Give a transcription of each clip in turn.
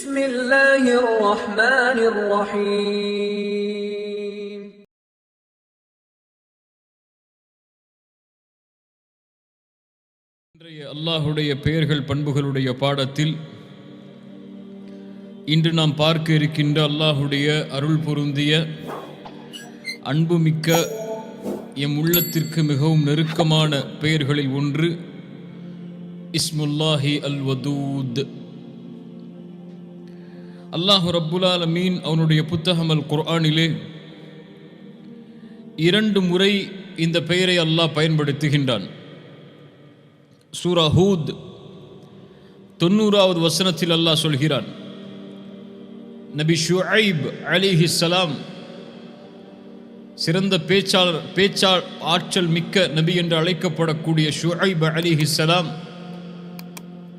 بسم الله الرحمن الرحيم இன்றைய அல்லாஹுடைய பெயர்கள் பண்புகளுடைய பாடத்தில் இன்று நாம் பார்க்க இருக்கின்ற அல்லாஹுடைய அருள் பொருந்திய அன்புமிக்க எம் உள்ளத்திற்கு மிகவும் நெருக்கமான பெயர்களில் ஒன்று இஸ்முல்லாஹி அல் வதூத். அல்லாஹு ரப்புல் ஆலமீன் அவனுடைய புத்தகம் அல் குர்ஆனிலே 2 முறை இந்த பெயரை அல்லாஹ் பயன்படுத்துகின்றான். சூரா ஹூத் 90வது வசனத்தில் அல்லாஹ் சொல்கிறான், நபி ஷுஐப் அலைஹிஸ்ஸலாம் சிறந்த பேச்சாளர் ஆற்றல் மிக்க நபி என்று அழைக்கப்படக்கூடிய ஷுஐப் அலைஹிஸ்ஸலாம்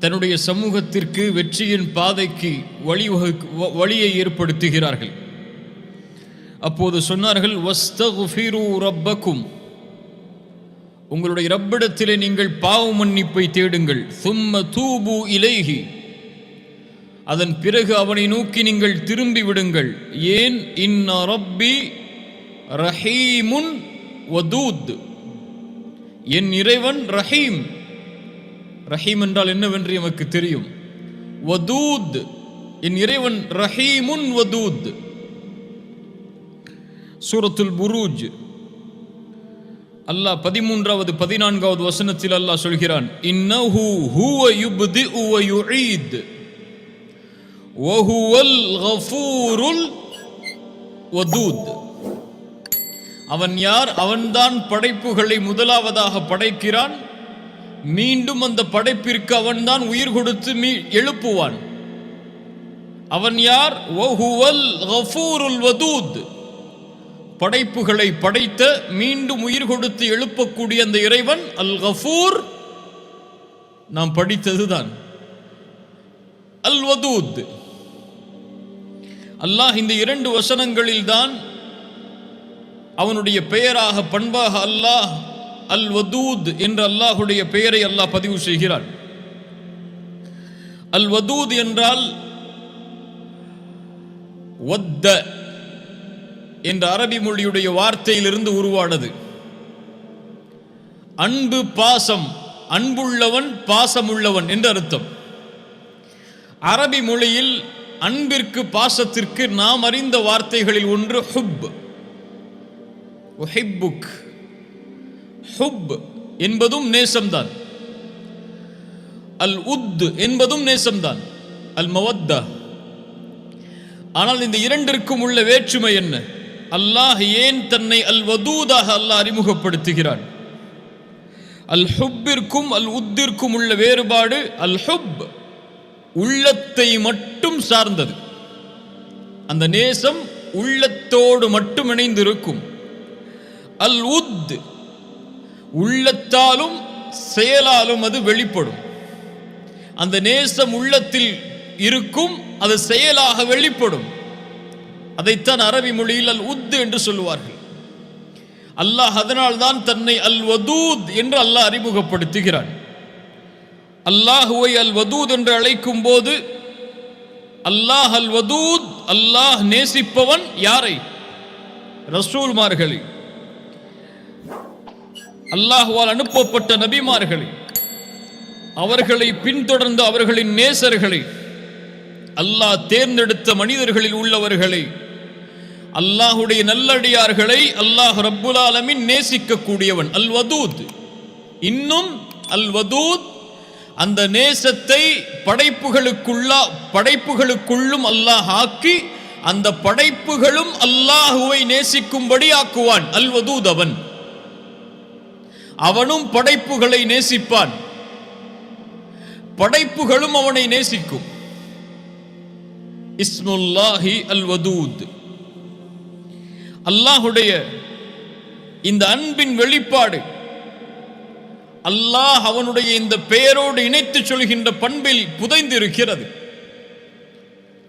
தன்னுடைய சமூகத்திற்கு வெற்றியின் பாதைக்கு வழியை ஏற்படுத்துகிறார்கள். அப்போது சொன்னார்கள், வஸ்தக்ஃபிரு ரப்பக்கும், உங்களுடைய ரப்பிடத்திலே நீங்கள் பாவ மன்னிப்பை தேடுங்கள். சும்ம தூபு இலைஹி, அதன் பிறகு அவனை நோக்கி நீங்கள் திரும்பி விடுங்கள். ஏன்? இன்ன ரப்பி ரஹீமுன் வதூத், என் இறைவன் ரஹீம். ரஹீம் என்றால் என்னவென்று எமக்கு தெரியும். வதூத், என் இறைவன் ரஹீமுன் வதூத். சூரத்துல் புரூஜ் அல்லாஹ் 13வது 14வது வசனத்தில் அல்லாஹ் சொல்கிறான், இன்னஹு ஹுவ யுப்திஉ வ யுஈத் வ ஹுவல் கஃபூருல் வதூத். அவன் யார்? அவன்தான் படைப்புகளை முதலாவதாக படைக்கிறான், மீண்டும் அந்த படைப்பிற்கு அவன்தான் உயிர் கொடுத்து எழுப்புவான். அவன் யார்? வஹுவல் கஃபூருல் வதூத், படைப்புகளை படைத்த மீண்டும் உயிர் கொடுத்து எழுப்பக்கூடிய அந்த இறைவன் அல் கஃபூர். நாம் படித்ததுதான் அல் வதூத். அல்லாஹ் இந்த 2 வசனங்களில் தான் அவனுடைய பெயராக பண்பாக அல்லாஹ் அல் வதூத் என்ற அல்லாஹுடைய பெயரை அல்லாஹ் பதிவு செய்கிறான். அல் வதூத் என்றால் வத்த என்ற அரபி மொழியுடைய வார்த்தையிலிருந்து உருவானது. அன்பு, பாசம், அன்புள்ளவன், பாசமுள்ளவன் என்று அர்த்தம். அரபி மொழியில் அன்பிற்கு பாசத்திற்கு நாம் அறிந்த வார்த்தைகளில் ஒன்று ஹுப். உஹிப்புக், ஹுப் என்பதும் நேசம்தான். அல் உத் என்பதும் நேசம்தான், அல் மவத்தா. ஆனால் இந்த 2ற்கும் உள்ள வேற்றுமை என்ன? அல்லாஹ் ஏன் தன்னை அல் வதூதாக அல்லாஹ் அறிமுகப்படுத்துகிறான்? அல் ஹுப்பிற்கும் அல் உத்திற்கும் உள்ள வேறுபாடு, அல் ஹுப் உள்ளத்தை மட்டும் சார்ந்தது. அந்த நேசம் உள்ளத்தோடு மட்டும் இணைந்திருக்கும். அல் உத் உள்ளத்தாலும் செயலாலும் அது வெளிப்படும். அந்த நேசம் உள்ளத்தில் இருக்கும், அது செயலாக வெளிப்படும். அதைத்தான் அரபி மொழியில் அல் உத் என்று சொல்லுவார்கள். அல்லாஹ் அதனால் தான் தன்னை அல் வதூத் என்று அல்லாஹ் அறிமுகப்படுத்துகிறான். அல்லாஹுவை அல் வதூத் என்று அழைக்கும் போது அல்லாஹ் அல் வதூத், அல்லாஹ் நேசிப்பவன் யாரை? ரசூல்மார்களை, அல்லாஹ்வால் அனுப்பப்பட்ட நபிமார்களை, அவர்களை பின்தொடர்ந்த அவர்களின் நேசர்களை, அல்லாஹ் தேர்ந்தெடுத்த மனிதர்களில் உள்ளவர்களை, அல்லாஹுடைய நல்லடியார்களை அல்லாஹ் ரப்புல் ஆலமீன் நேசிக்கக்கூடியவன் அல் வதூத். இன்னும் அல் வதூத் அந்த நேசத்தை படைப்புகளுக்குள்ளும் அல்லாஹ் ஆக்கி அந்த படைப்புகளும் அல்லாஹுவை நேசிக்கும்படி ஆக்குவான். அல் வதூத் அவனும் படைப்புகளை நேசிப்பான், படைப்புகளும் அவனை நேசிக்கும். இஸ்முல்லாஹி அல் வதூத். அல்லாஹுடைய இந்த அன்பின் வெளிப்பாடு அல்லாஹ் அவனுடைய இந்த பெயரோடு இணைத்து சொல்கின்ற பண்பில் புதைந்திருக்கிறது.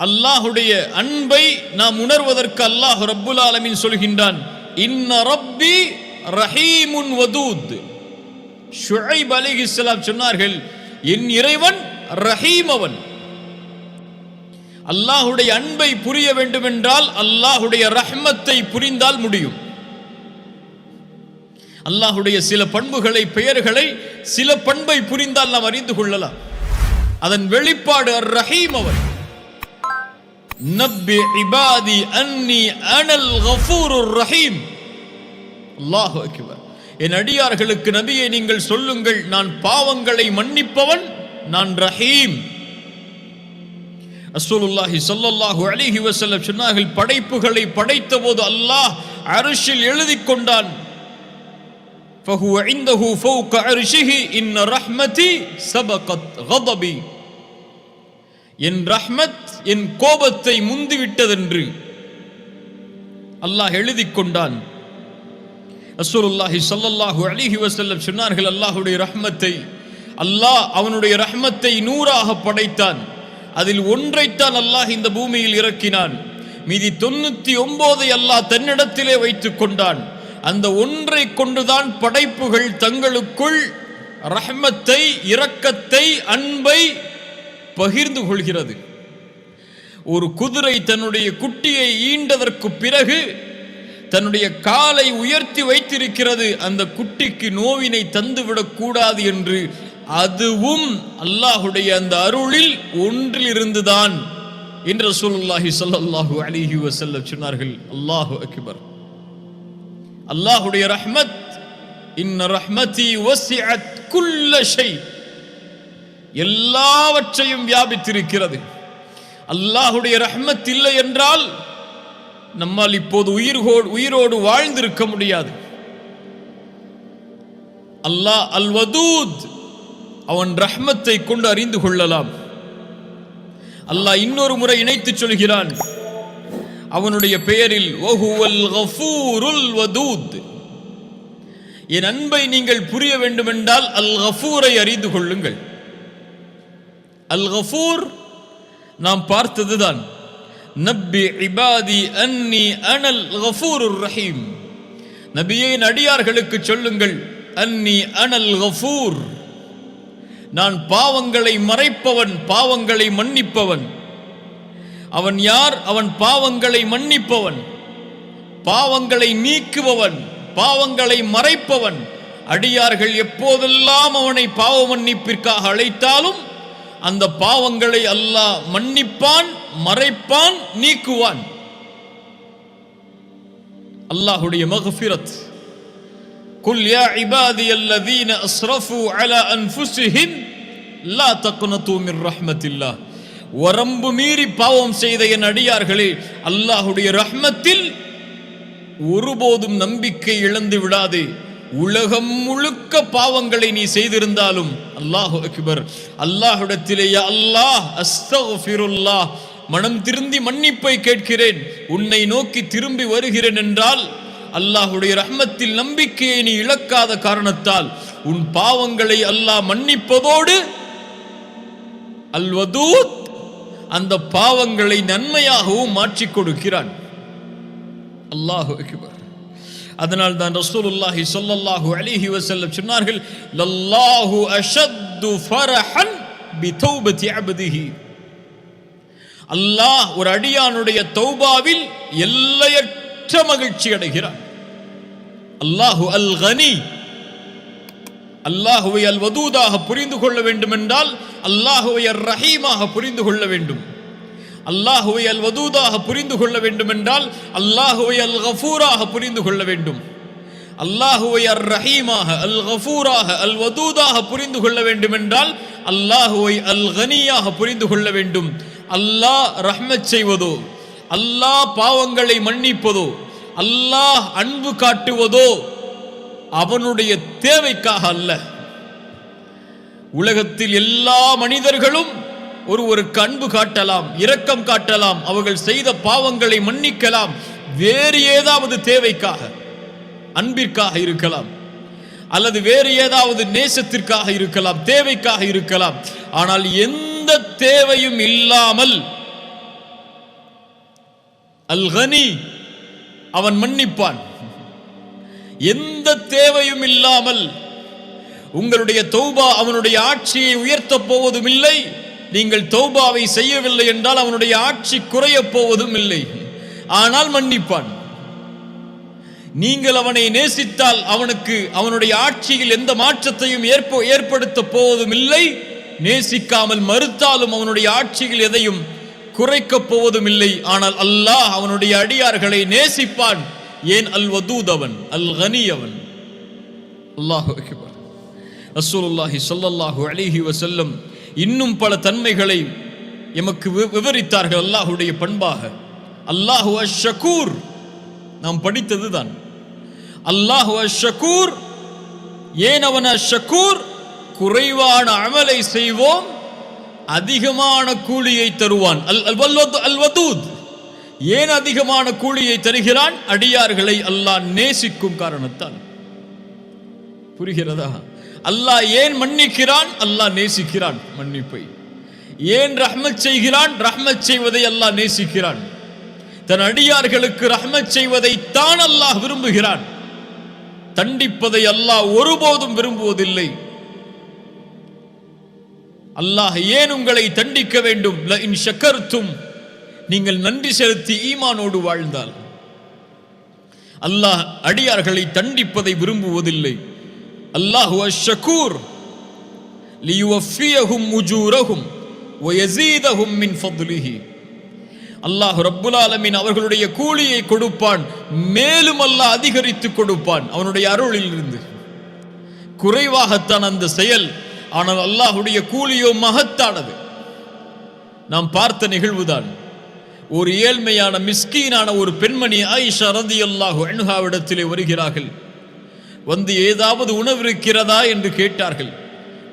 அல்லாஹுடைய அன்பை நாம் உணர்வதற்கு அல்லாஹ் ரப்புல் ஆலமீன் சொல்கின்றான், இன்ன ரப்பி ரஹீமுன் வதூத். ஷுஐப் அலைஹிஸ்ஸலாம் சொன்னார்கள், என் இறைவன் ரஹீம். அவன் அல்லாஹுடைய அன்பை புரிய வேண்டும் என்றால் அல்லாஹுடைய ரஹ்மத்தை புரிந்தால் முடியும். அல்லாஹுடைய சில பண்புகளை, பெயர்களை, சில பண்பை புரிந்தால் நாம் அறிந்து கொள்ளலாம். அதன் வெளிப்பாடு அர் ரஹீம். அவர் நப்பி இபாதி அன்னி அனல் கஃபூருர் ரஹீம். அல்லாஹு அக்பர். என் அடியார்களுக்கு நபியே நீங்கள் சொல்லுங்கள், நான் பாவங்களை மன்னிப்பவன், நான் ரஹீம். ரசூலுல்லாஹி ஸல்லல்லாஹு அலைஹி வஸல்லம் சொன்னார்கள், படைப்புகளை படைத்த போது அல்லாஹ் அர்ஷில் எழுதிக் கொண்டான், ஃபஹுவ இன்தஹு ஃபௌக அர்ஷிஹி இன் ரஹ்மதி சபகத் கதபி. என் ரஹ்மத் என் கோபத்தை முந்திவிட்டதென்று அல்லாஹ் எழுதிக் கொண்டான். ரசூலுல்லாஹி ஸல்லல்லாஹு அலைஹி வஸல்லம் சொன்னார்கள், அல்லாஹ்வுடைய ரஹ்மத்தை அல்லாஹ் அவனுடைய ரஹ்மத்தை 100ஆக படைத்தான். அதில் ஒன்றைத்தான் அல்லாஹ் இந்த பூமியில் இறக்கினான். மீதி 99 அல்லாஹ் தன்னிடத்திலே வைத்துக் கொண்டான். அந்த ஒன்றை கொண்டுதான் படைப்புகள் தங்களுக்குள் ரஹ்மத்தை, இரக்கத்தை, அன்பை பகிர்ந்து கொள்கிறது. ஒரு குதிரை தன்னுடைய குட்டியை ஈண்டதற்கு பிறகு தன்னுடைய காலை உயர்த்தி வைத்திருக்கிறது, அந்த குட்டிக்கு நோவினை தந்துவிடக் கூடாது என்று. அதுவும் அல்லாஹுடைய அந்த அருளில் ஒன்றில் இருந்துதான் என்று ரசூலுல்லாஹி ஸல்லல்லாஹு அலைஹி வஸல்லம் சொன்னார்கள். அல்லாஹு அக்பர். அல்லாஹுடைய ரஹ்மத், இன்ன ரஹ்மதி வஸிஅத் குல்ல ஷை, எல்லாவற்றையும் வியாபித்திருக்கிறது. அல்லாஹுடைய ரஹ்மத் இல்லை என்றால் நம்மால் இப்போது உயிரோடு வாழ்ந்திருக்க முடியாது. அல்லாஹ் அல் வதூத், அவன் ரஹ்மத்தை கொண்டு அறிந்து கொள்ளலாம். அல்லாஹ் இன்னொரு முறை இணைத்து சொல்கிறான் அவனுடைய பெயரில், வஹுவல் கஃபூருல் வதூத். என் அன்பை நீங்கள் புரிய வேண்டும் என்றால் அல் கஃபூரை அறிந்து கொள்ளுங்கள். அல் கஃபூர் நாம் பார்த்ததுதான். நப்பி இபாதி அன்னி அனல் கஃபூருர் ரஹீம். நபியே அடியார்களுக்கு சொல்லுங்கள், அன்னி அனல் கஃபூர், நான் பாவங்களை மறைப்பவன், பாவங்களை மன்னிப்பவன். அவன் யார்? அவன் பாவங்களை மன்னிப்பவன், பாவங்களை நீக்குபவன், பாவங்களை மறைப்பவன். அடியார்கள் எப்போதெல்லாம் அவனை பாவ மன்னிப்பிற்காக அழைத்தாலும் அந்த பாவங்களை அல்லாஹ் மன்னிப்பான், மறைப்பான், நீக்குவான். அல்லாஹுடைய மக்ஃபிரத். குல் யா இபாதியல்லதீன அஸ்ரஃபு அலா அன்ஃபுஸிஹிம் லா தக்னது மிர் ரஹ்மத்தில்லாஹ். வரம்பு மீறி பாவம் செய்த என் அடியார்களே, அல்லாஹுடைய ரஹ்மத்தில் ஒருபோதும் நம்பிக்கை இழந்து விடாதே. உலகம் முழுக்க பாவங்களை நீ செய்திருந்தாலும், அல்லாஹு அக்பர், அல்லாஹ்விடத்திலே யா அல்லாஹ் அஸ்தக்ஃபிருல்லாஹ், மனம் திருந்தி மன்னிப்பை கேட்கிறேன், உன்னை நோக்கி திரும்பி வருகிறேன் என்றால், அல்லாஹுடைய ரஹ்மத்தில் நம்பிக்கையை நீ இழக்காத காரணத்தால் உன் பாவங்களை அல்லாஹ் மன்னிப்பதோடு அல் வதூத், அந்த பாவங்களை நன்மையாகவும் மாற்றிக் கொடுக்கிறான். அல்லாஹு அக்பர். அதனால் தான் ரசூலுல்லாஹி ஸல்லல்லாஹு அலைஹி வஸல்லம் சொன்னார்கள், லல்லாஹு அஷத்து ஃபரஹன் பிதௌபதி அப்திஹி. அல்லாஹ் ஒரு அடியானுடைய தௌபாவில் எல்லையற்ற மகிழ்ச்சி அடைகிறான். அல்லாஹு அல் கனி. அல்லாஹுவை அல் வதூதாக புரிந்து கொள்ள வேண்டும் என்றால் அல்லாஹுவை அர் ரஹீமாக புரிந்து கொள்ள வேண்டும். அல்லாஹுவை அல் வதூதாக புரிந்து கொள்ள வேண்டும் என்றால் அல்லாஹுவை அல் கஃபூராக புரிந்து கொள்ள வேண்டும். அல்லாஹுவை அர் ரஹீமாக, அல் கஃபூராக, அல் வதூதாக புரிந்து கொள்ள வேண்டும் என்றால் அல்லாஹுவை அல் கனியாக புரிந்து கொள்ள வேண்டும். அல்லாஹ் ரஹ்மத் செய்வதோ, அல்லாஹ் பாவங்களை மன்னிப்பதோ, அல்லாஹ் அன்பு காட்டுவதோ அவனுடைய தேவைக்காக அல்ல. உலகத்தில் எல்லா மனிதர்களும் ஒருவருக்கு அன்பு காட்டலாம், இரக்கம் காட்டலாம், அவர்கள் செய்த பாவங்களை மன்னிக்கலாம், வேறு ஏதாவது தேவைக்காக, அன்பிற்காக இருக்கலாம், அல்லது வேறு ஏதாவது நேசத்திற்காக இருக்கலாம், தேவைக்காக இருக்கலாம். ஆனால் எந்த தேவையும் இல்லாமல் அல் கனி, அவன் மன்னிப்பான். எந்த தேவையும் இல்லாமல் உங்களுடைய தௌபா அவனுடைய ஆட்சியை உயர்த்தப் போவதும் இல்லை, நீங்கள் தௌபாவை செய்யவில்லை என்றால் அவனுடைய ஆட்சி குறையப் போவதும் இல்லை, ஆனால் மன்னிப்பான். நீங்கள் அவனை நேசித்தால் அவனுக்கு அவனுடைய ஆட்சியில் எந்த மாற்றத்தையும் ஏற்படுத்த போவதும் இல்லை, நேசிக்காமல் மறுத்தாலும் அவனுடைய ஆட்சியில் எதையும் குறைக்கப் போவதும் இல்லை. ஆனால் அல்லாஹ் அவனுடைய அடியார்களை நேசிப்பான். ஏன்? அல் வதூத் அவன், அல் கனி அவன். அல்லாஹு அக்பர். ரசூலுல்லாஹி ஸல்லல்லாஹு அலைஹி வஸல்லம் இன்னும் பல தன்மைகளை எமக்கு விவரித்தார்கள் அல்லாஹுடைய பண்பாக. அல்லாஹு அஷ்-ஷகூர் நாம் படித்ததுதான். அல்லாஹு அஷ்-ஷகூர். ஏன் அவன் அஷ்-ஷகூர்? குறைவான அமலை செய்வோம், அதிகமான கூலியை தருவான். அல் வதூத். ஏன் அதிகமான கூலியை தருகிறான்? அடியார்களை அல்லாஹ் நேசிக்கும் காரணத்தால். புரிகிறதா? அல்லாஹ் ஏன் மன்னிக்கிறான்? அல்லாஹ் நேசிக்கிறான் மன்னிப்பை. ஏன் ரஹ்மத் செய்கிறான்? ரஹ்மத் செய்வதை அல்லாஹ் நேசிக்கிறான். தன் அடியார்களுக்கு ரஹ்மத் செய்வதை தான் அல்லாஹ் விரும்புகிறான். தண்டிப்பதை அல்லாஹ் ஒருபோதும் விரும்புவதில்லை. அல்லாஹ் ஏன் உங்களை தண்டிக்க வேண்டும்? லஇன் ஷக்கர்தும், நீங்கள் நன்றி செலுத்தி ஈமானோடு வாழ்ந்தால். அல்லாஹ் அடியார்களை தண்டிப்பதை விரும்புவதில்லை. அல்லாஹு அஷ்-ஷகூர் லியுவஃபியஹும் உஜூரஹும் வயஸீதஹும் மின் ஃபத்லிஹி. அல்லாஹ் ரப்புல் ஆலமீன் அவர்களுடைய கூலியை கொடுப்பான், மேலும் அல்லாஹ் அதிகரித்து கொடுப்பான் அவனுடைய அருளில் இருந்து. குறைவாகத்தான் அந்த செயல், ஆனால் அல்லாஹுடைய கூலியோ மகத்தானது. நாம் பார்த்த நிகழ்வுதான். ஒரு ஏழ்மையான மிஸ்கீனான ஒரு பெண்மணி ஆயிஷா ரலியல்லாஹு அன்ஹாவிடத்திலே வருகிறார்கள். வந்து ஏதாவது உணவு இருக்கிறதா என்று கேட்டார்கள்.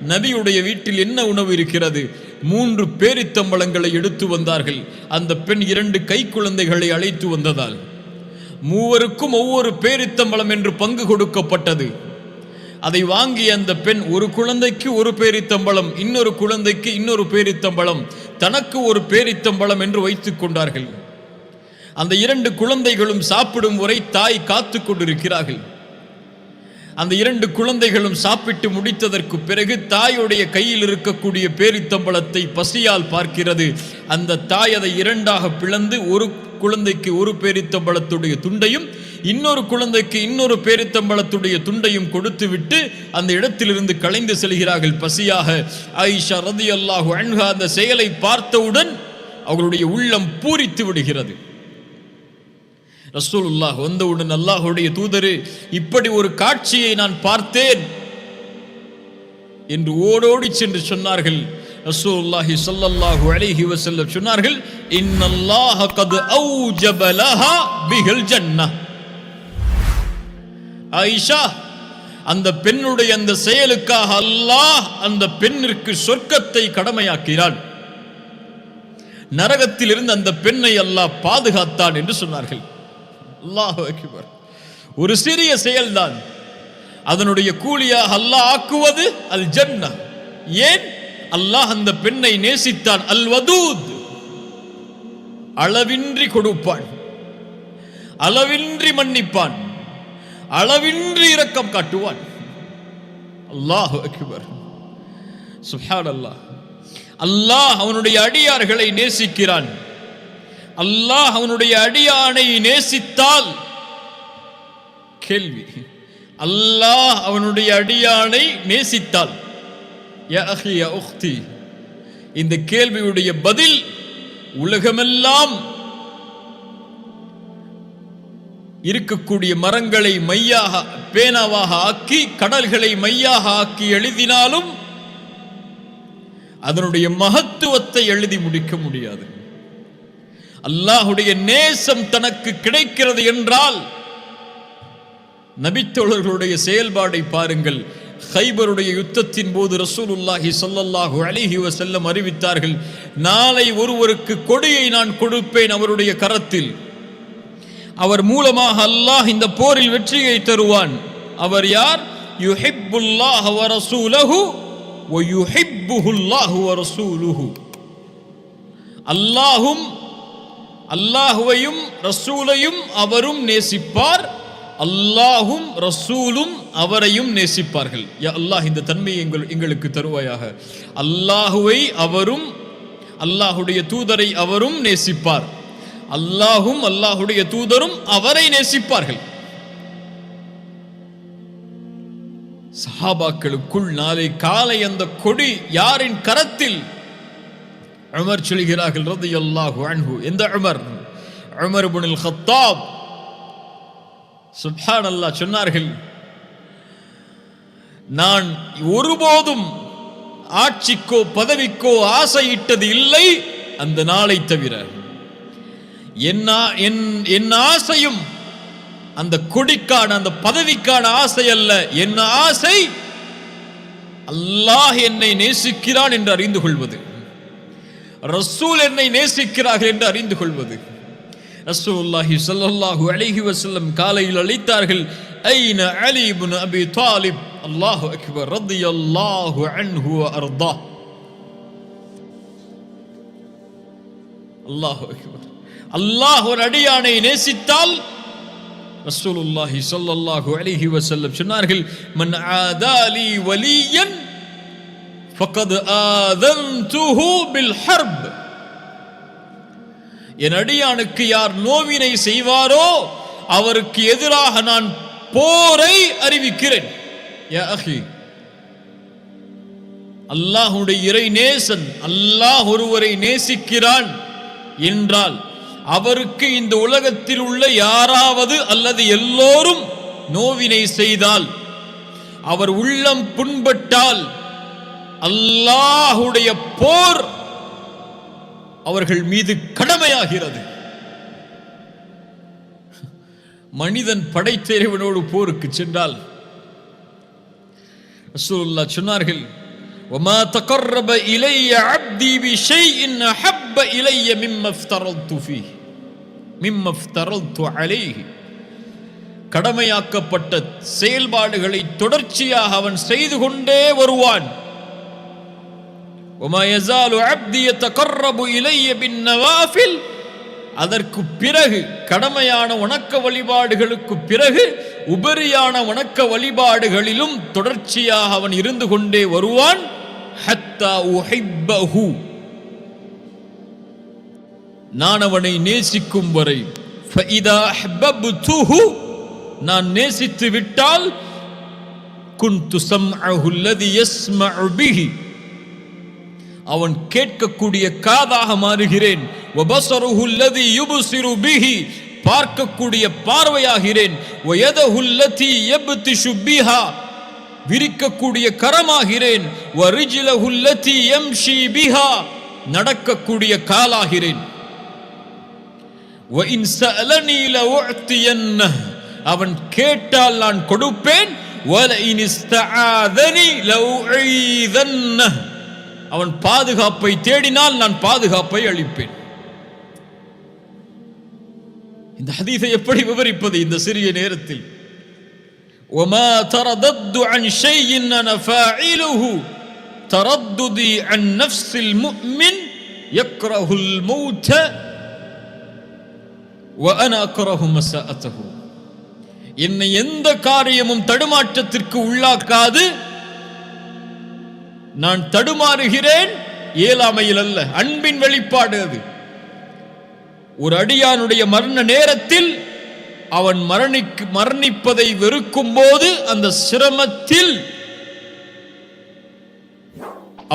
நபியுடைய வீட்டில் என்ன உணவு இருக்கிறது? 3 பேரித்தம்பழங்களை எடுத்து வந்தார்கள். அந்த பெண் 2 கை குழந்தைகளை அழைத்து வந்ததால் மூவருக்கும் ஒவ்வொரு பேரித்தம்பழம் என்று பங்கு கொடுக்கப்பட்டது. அதை வாங்கிய அந்த பெண் ஒரு குழந்தைக்கு ஒரு பேரித்தம்பழம், இன்னொரு குழந்தைக்கு இன்னொரு பேரித்தம்பழம், தனக்கு ஒரு பேரித்தம்பழம் என்று வைத்துக் கொண்டார்கள். அந்த 2 குழந்தைகளும் சாப்பிடும் வரை தாய் காத்து கொண்டிருக்கிறார்கள். அந்த 2 குழந்தைகளும் சாப்பிட்டு முடித்ததற்கு பிறகு தாயுடைய கையில் இருக்கக்கூடிய பேரித்தம்பழத்தை பசியால் பார்க்கிறது. அந்த தாய் அதை 2ஆக பிளந்து ஒரு குழந்தைக்கு ஒரு பேரித்தம்பழத்துடைய துண்டையும் இன்னொரு குழந்தைக்கு இன்னொரு பேரித்தம்பழத்துடைய துண்டையும் கொடுத்து விட்டு அந்த இடத்திலிருந்து கலைந்து செல்கிறார்கள் பசியாக. ஆயிஷா ரலியல்லாஹு அன்ஹா அந்த செயலை பார்த்தவுடன் அவர்களுடைய உள்ளம் பூரித்து விடுகிறது. ரசூலுல்லாஹ் வந்தவுடன் அல்லாஹ்வுடைய தூதரே, இப்படி ஒரு காட்சியை நான் பார்த்தேன் என்று ஓடோடி சென்று சொன்னார்கள். ரசூலுல்லாஹி ஸல்லல்லாஹு அலைஹி வஸல்லம் சொன்னார்கள், இன்னல்லாஹ கத் அவ்ஜப லஹா பிஹல் ஜன்னah. ஆயிஷா, அந்த பெண்ணுடைய அந்த செயலுக்காக அல்லாஹ் அந்த பெண்ணிற்கு சொர்க்கத்தை கடமையாக்கிறான், நரகத்தில் இருந்து அந்த பெண்ணை அல்லாஹ் பாதுகாத்தான் என்று சொன்னார்கள். அல்லாஹு அக்பர். ஒரு சிறிய செயல்தான், அதனுடைய கூலியாக அல்லாஹ் ஆக்குவது அல் ஜன்னah. ஏன்? அல்லாஹ் அந்த பெண்ணை நேசித்தான். அல் வதூத், அளவின்றி கொடுப்பான், அளவின்றி மன்னிப்பான், அளவின்றி இரக்கம் காட்டுவான். அல்லாஹு அக்பர். சுப்ஹானல்லாஹ். அல்லாஹ் அவனுடைய அடியார்களை நேசிக்கிறான். அல்லாஹ் அவனுடைய அடியானை நேசித்தால், கேள்வி, அல்லாஹ் அவனுடைய அடியானை நேசித்தால், யா அஹி யா உக்தி, இந்த கேள்வியுடைய பதில் உலகமெல்லாம் இருக்கக்கூடிய மரங்களை மையாக பேனாவாக ஆக்கி கடல்களை மையாக ஆக்கி எழுதினாலும் அதனுடைய மகத்துவத்தை எழுதி முடிக்க முடியாது. அல்லாஹுடைய நேசம் தனக்கு கிடைக்கிறது என்றால், நபித்தோழர்களுடைய செயல்பாடை பாருங்கள். கைபருடைய யுத்தத்தின் போது ரசூலுல்லாஹி ஸல்லல்லாஹு அலைஹி வஸல்லம் அறிவித்தார்கள், நாளை ஒருவருக்கு கொடியை நான் கொடுப்பேன் அவருடைய கரத்தில், அவர் மூலமாக அல்லாஹ் இந்த போரில் வெற்றியை தருவான். அவர் யார்? யுஹிப்புல்லாஹ வ ரசூலுஹு வ யுஹிப்புஹுல்லாஹு வ ரசூலுஹு. அல்லாஹும் அல்லாஹுவையும் ரசூலையும் அவரும் நேசிப்பார், அல்லாஹும் ரசூலும் அவரையும் நேசிப்பார்கள். யா அல்லாஹ், இந்த தன்மையை எங்களுக்கு தருவாயாக. அல்லாஹுவை அவரும் அல்லாஹுடைய தூதரை அவரும் நேசிப்பார், அல்லாஹும் அல்லாஹுடைய தூதரும் அவரை நேசிப்பார்கள். சஹாபாக்களுக்குள் நாளை காலை அந்த கொடி யாரின் கரத்தில்? உமர் சொல்கிறார்கள் ரலியல்லாஹு அன்ஹு. எந்த உமர்? உமர் இப்னுல் கத்தாப். சுப்ஹானல்லாஹ். சொன்னார்கள், நான் ஒருபோதும் ஆட்சிக்கோ பதவிக்கோ ஆசையிட்டது இல்லை அந்த நாளை தவிர. என் ஆசையும் அந்த கொடிக்கான அந்த பதவிக்கான ஆசை அல்ல. என் ஆசை அல்லாஹ் என்னை நேசிக்கிறான் என்று அறிந்து கொள்வது, ரசூல் என்னை நேசிக்கிறார்கள் என்று அறிந்து கொள்வது. ரசூலுல்லாஹி ஸல்லல்லாஹு அலைஹி வஸல்லம் காலையில் அழைத்தார்கள், ஐன அலி இப்னு அபி தாலிப். அல்லாஹு அக்பர். ரலியல்லாஹு அன்ஹு வ அர்தா. அல்லாஹு அக்பர். அல்லாஹ் ஒரு அடியானை நேசித்தால் ரசூலுல்லாஹி ஸல்லல்லாஹு அலைஹி வஸல்லம் சொன்னார்கள், மன் ஆதாலி வலியன் ஃபகத் ஆதன்துஹு பில் ஹர்ப். என் அடியானுக்கு யார் நோவினை செய்வாரோ அவருக்கு எதிராக நான் போரை அறிவிக்கிறேன். யா அஹி, அல்லாஹ்வுடைய இறை நேசன், அல்லாஹ் ஒருவரை நேசிக்கிறான் என்றால் அவருக்கு இந்த உலகத்தில் உள்ள யாராவது அல்லது எல்லோரும் நோவினை செய்தால், அவர் உள்ளம் புண்பட்டால், அல்லாஹ்வுடைய போர் அவர்கள் மீது கடமையாகிறது. மனிதன் படைத்த இறைவனோடு போருக்கு சென்றால் ரசூலுல்லாஹ் சொன்னார்கள், வமா தகர்ரப இலைய அப்தி பிஷைஇன் அஹப்ப இலைய மிம்ம இஃப்தரல்து ஃபீஹி மிம்ம இஃப்தரல்து அலைஹி. கடமையாக்கப்பட்ட செயல்பாடுகளை தொடர்ச்சியாக அவன் செய்து கொண்டே வருவான். வமா யஸாலு அப்தி யதகர்ரபு இலைய பின்னவாஃபில். அதற்கு பிறகு கடமையான வணக்க வழிபாடுகளுக்கு பிறகு உபரியான வணக்க வழிபாடுகளிலும் தொடர்ச்சியாக அவன் இருந்து கொண்டே வருவான். ஹத்தா உஹிப்பஹு. நான் அவனை நேசிக்கும் வரை. ஃபஇதா அஹ்பப்துஹு. நான் நேசித்து விட்டால் குன்து ஸம்அஹு அல்லதி யஸ்மஉ பிஹி. அவன் கேட்கக்கூடிய காதாக மாறுகிறேன். வபஸருஹு அல்லதி யுப்ஸிரு பிஹி. பார்க்கக்கூடிய பார்வையாகிறேன். வயதஹு அல்லதி யப்திஷு பிஹா. விரிக்கக்கூடிய கரமாகிறேன். வரிஜ்லஹு அல்லதி யம்ஷி பிஹா. நடக்கக்கூடிய காலாகிறேன். வஇன் ஸஅலனி லஉஅதியன்னஹு. அவன் கேட்டால் நான் கொடுப்பேன். வலஇன் இஸ்தஆதனி லஉஈதன்னஹு. அவன் பாதுகாப்பை தேடினால் நான் பாதுகாப்பை அளிப்பேன். இந்த ஹதீஸை எப்படி விவரிப்பது இந்த சிறிய நேரத்தில்? வமா தரதத்து அன் ஷைஇன் அன ஃபாயிலுஹு தரதுதி அன் நஃப்ஸில் முஃமின் யக்ரஹுல் மௌத வ அன அக்ரஹு மஸஅத்தஹு. என்னை எந்த காரியமும் தடுமாற்றத்திற்கு உள்ளாக்காது. நான் தடுமாறுகிறேன் இயலாமையில் அல்ல, அன்பின் வெளிப்பாடு அது. ஒரு அடியானுடைய மரண நேரத்தில் அவன் மரணிப்பதை வெறுக்கும் போது அந்த சிரமத்தில்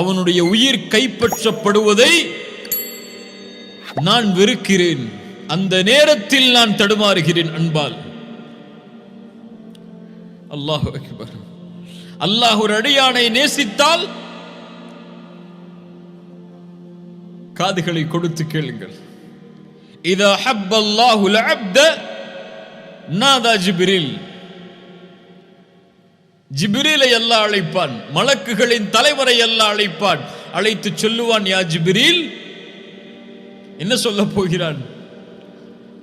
அவனுடைய உயிர் கைப்பற்றப்படுவதை நான் வெறுக்கிறேன். அந்த நேரத்தில் நான் தடுமாறுகிறேன் அன்பால். அல்லாஹு அக்பர். அல்லாஹ் ஒரு அடியானை நேசித்தால் காதுகளை கொடுத்து கேளுங்கள். இதா ஹப்பல்லாஹு அல்-அப்த நாதா ஜிப்ரீல். ஜிப்ரீலை அல்லாஹ் அழைப்பான், மலக்குகளின் தலைவரை அல்லாஹ் அழைப்பான். அழைத்து சொல்லுவான், யா ஜிப்ரீல். என்ன சொல்ல போகிறான்?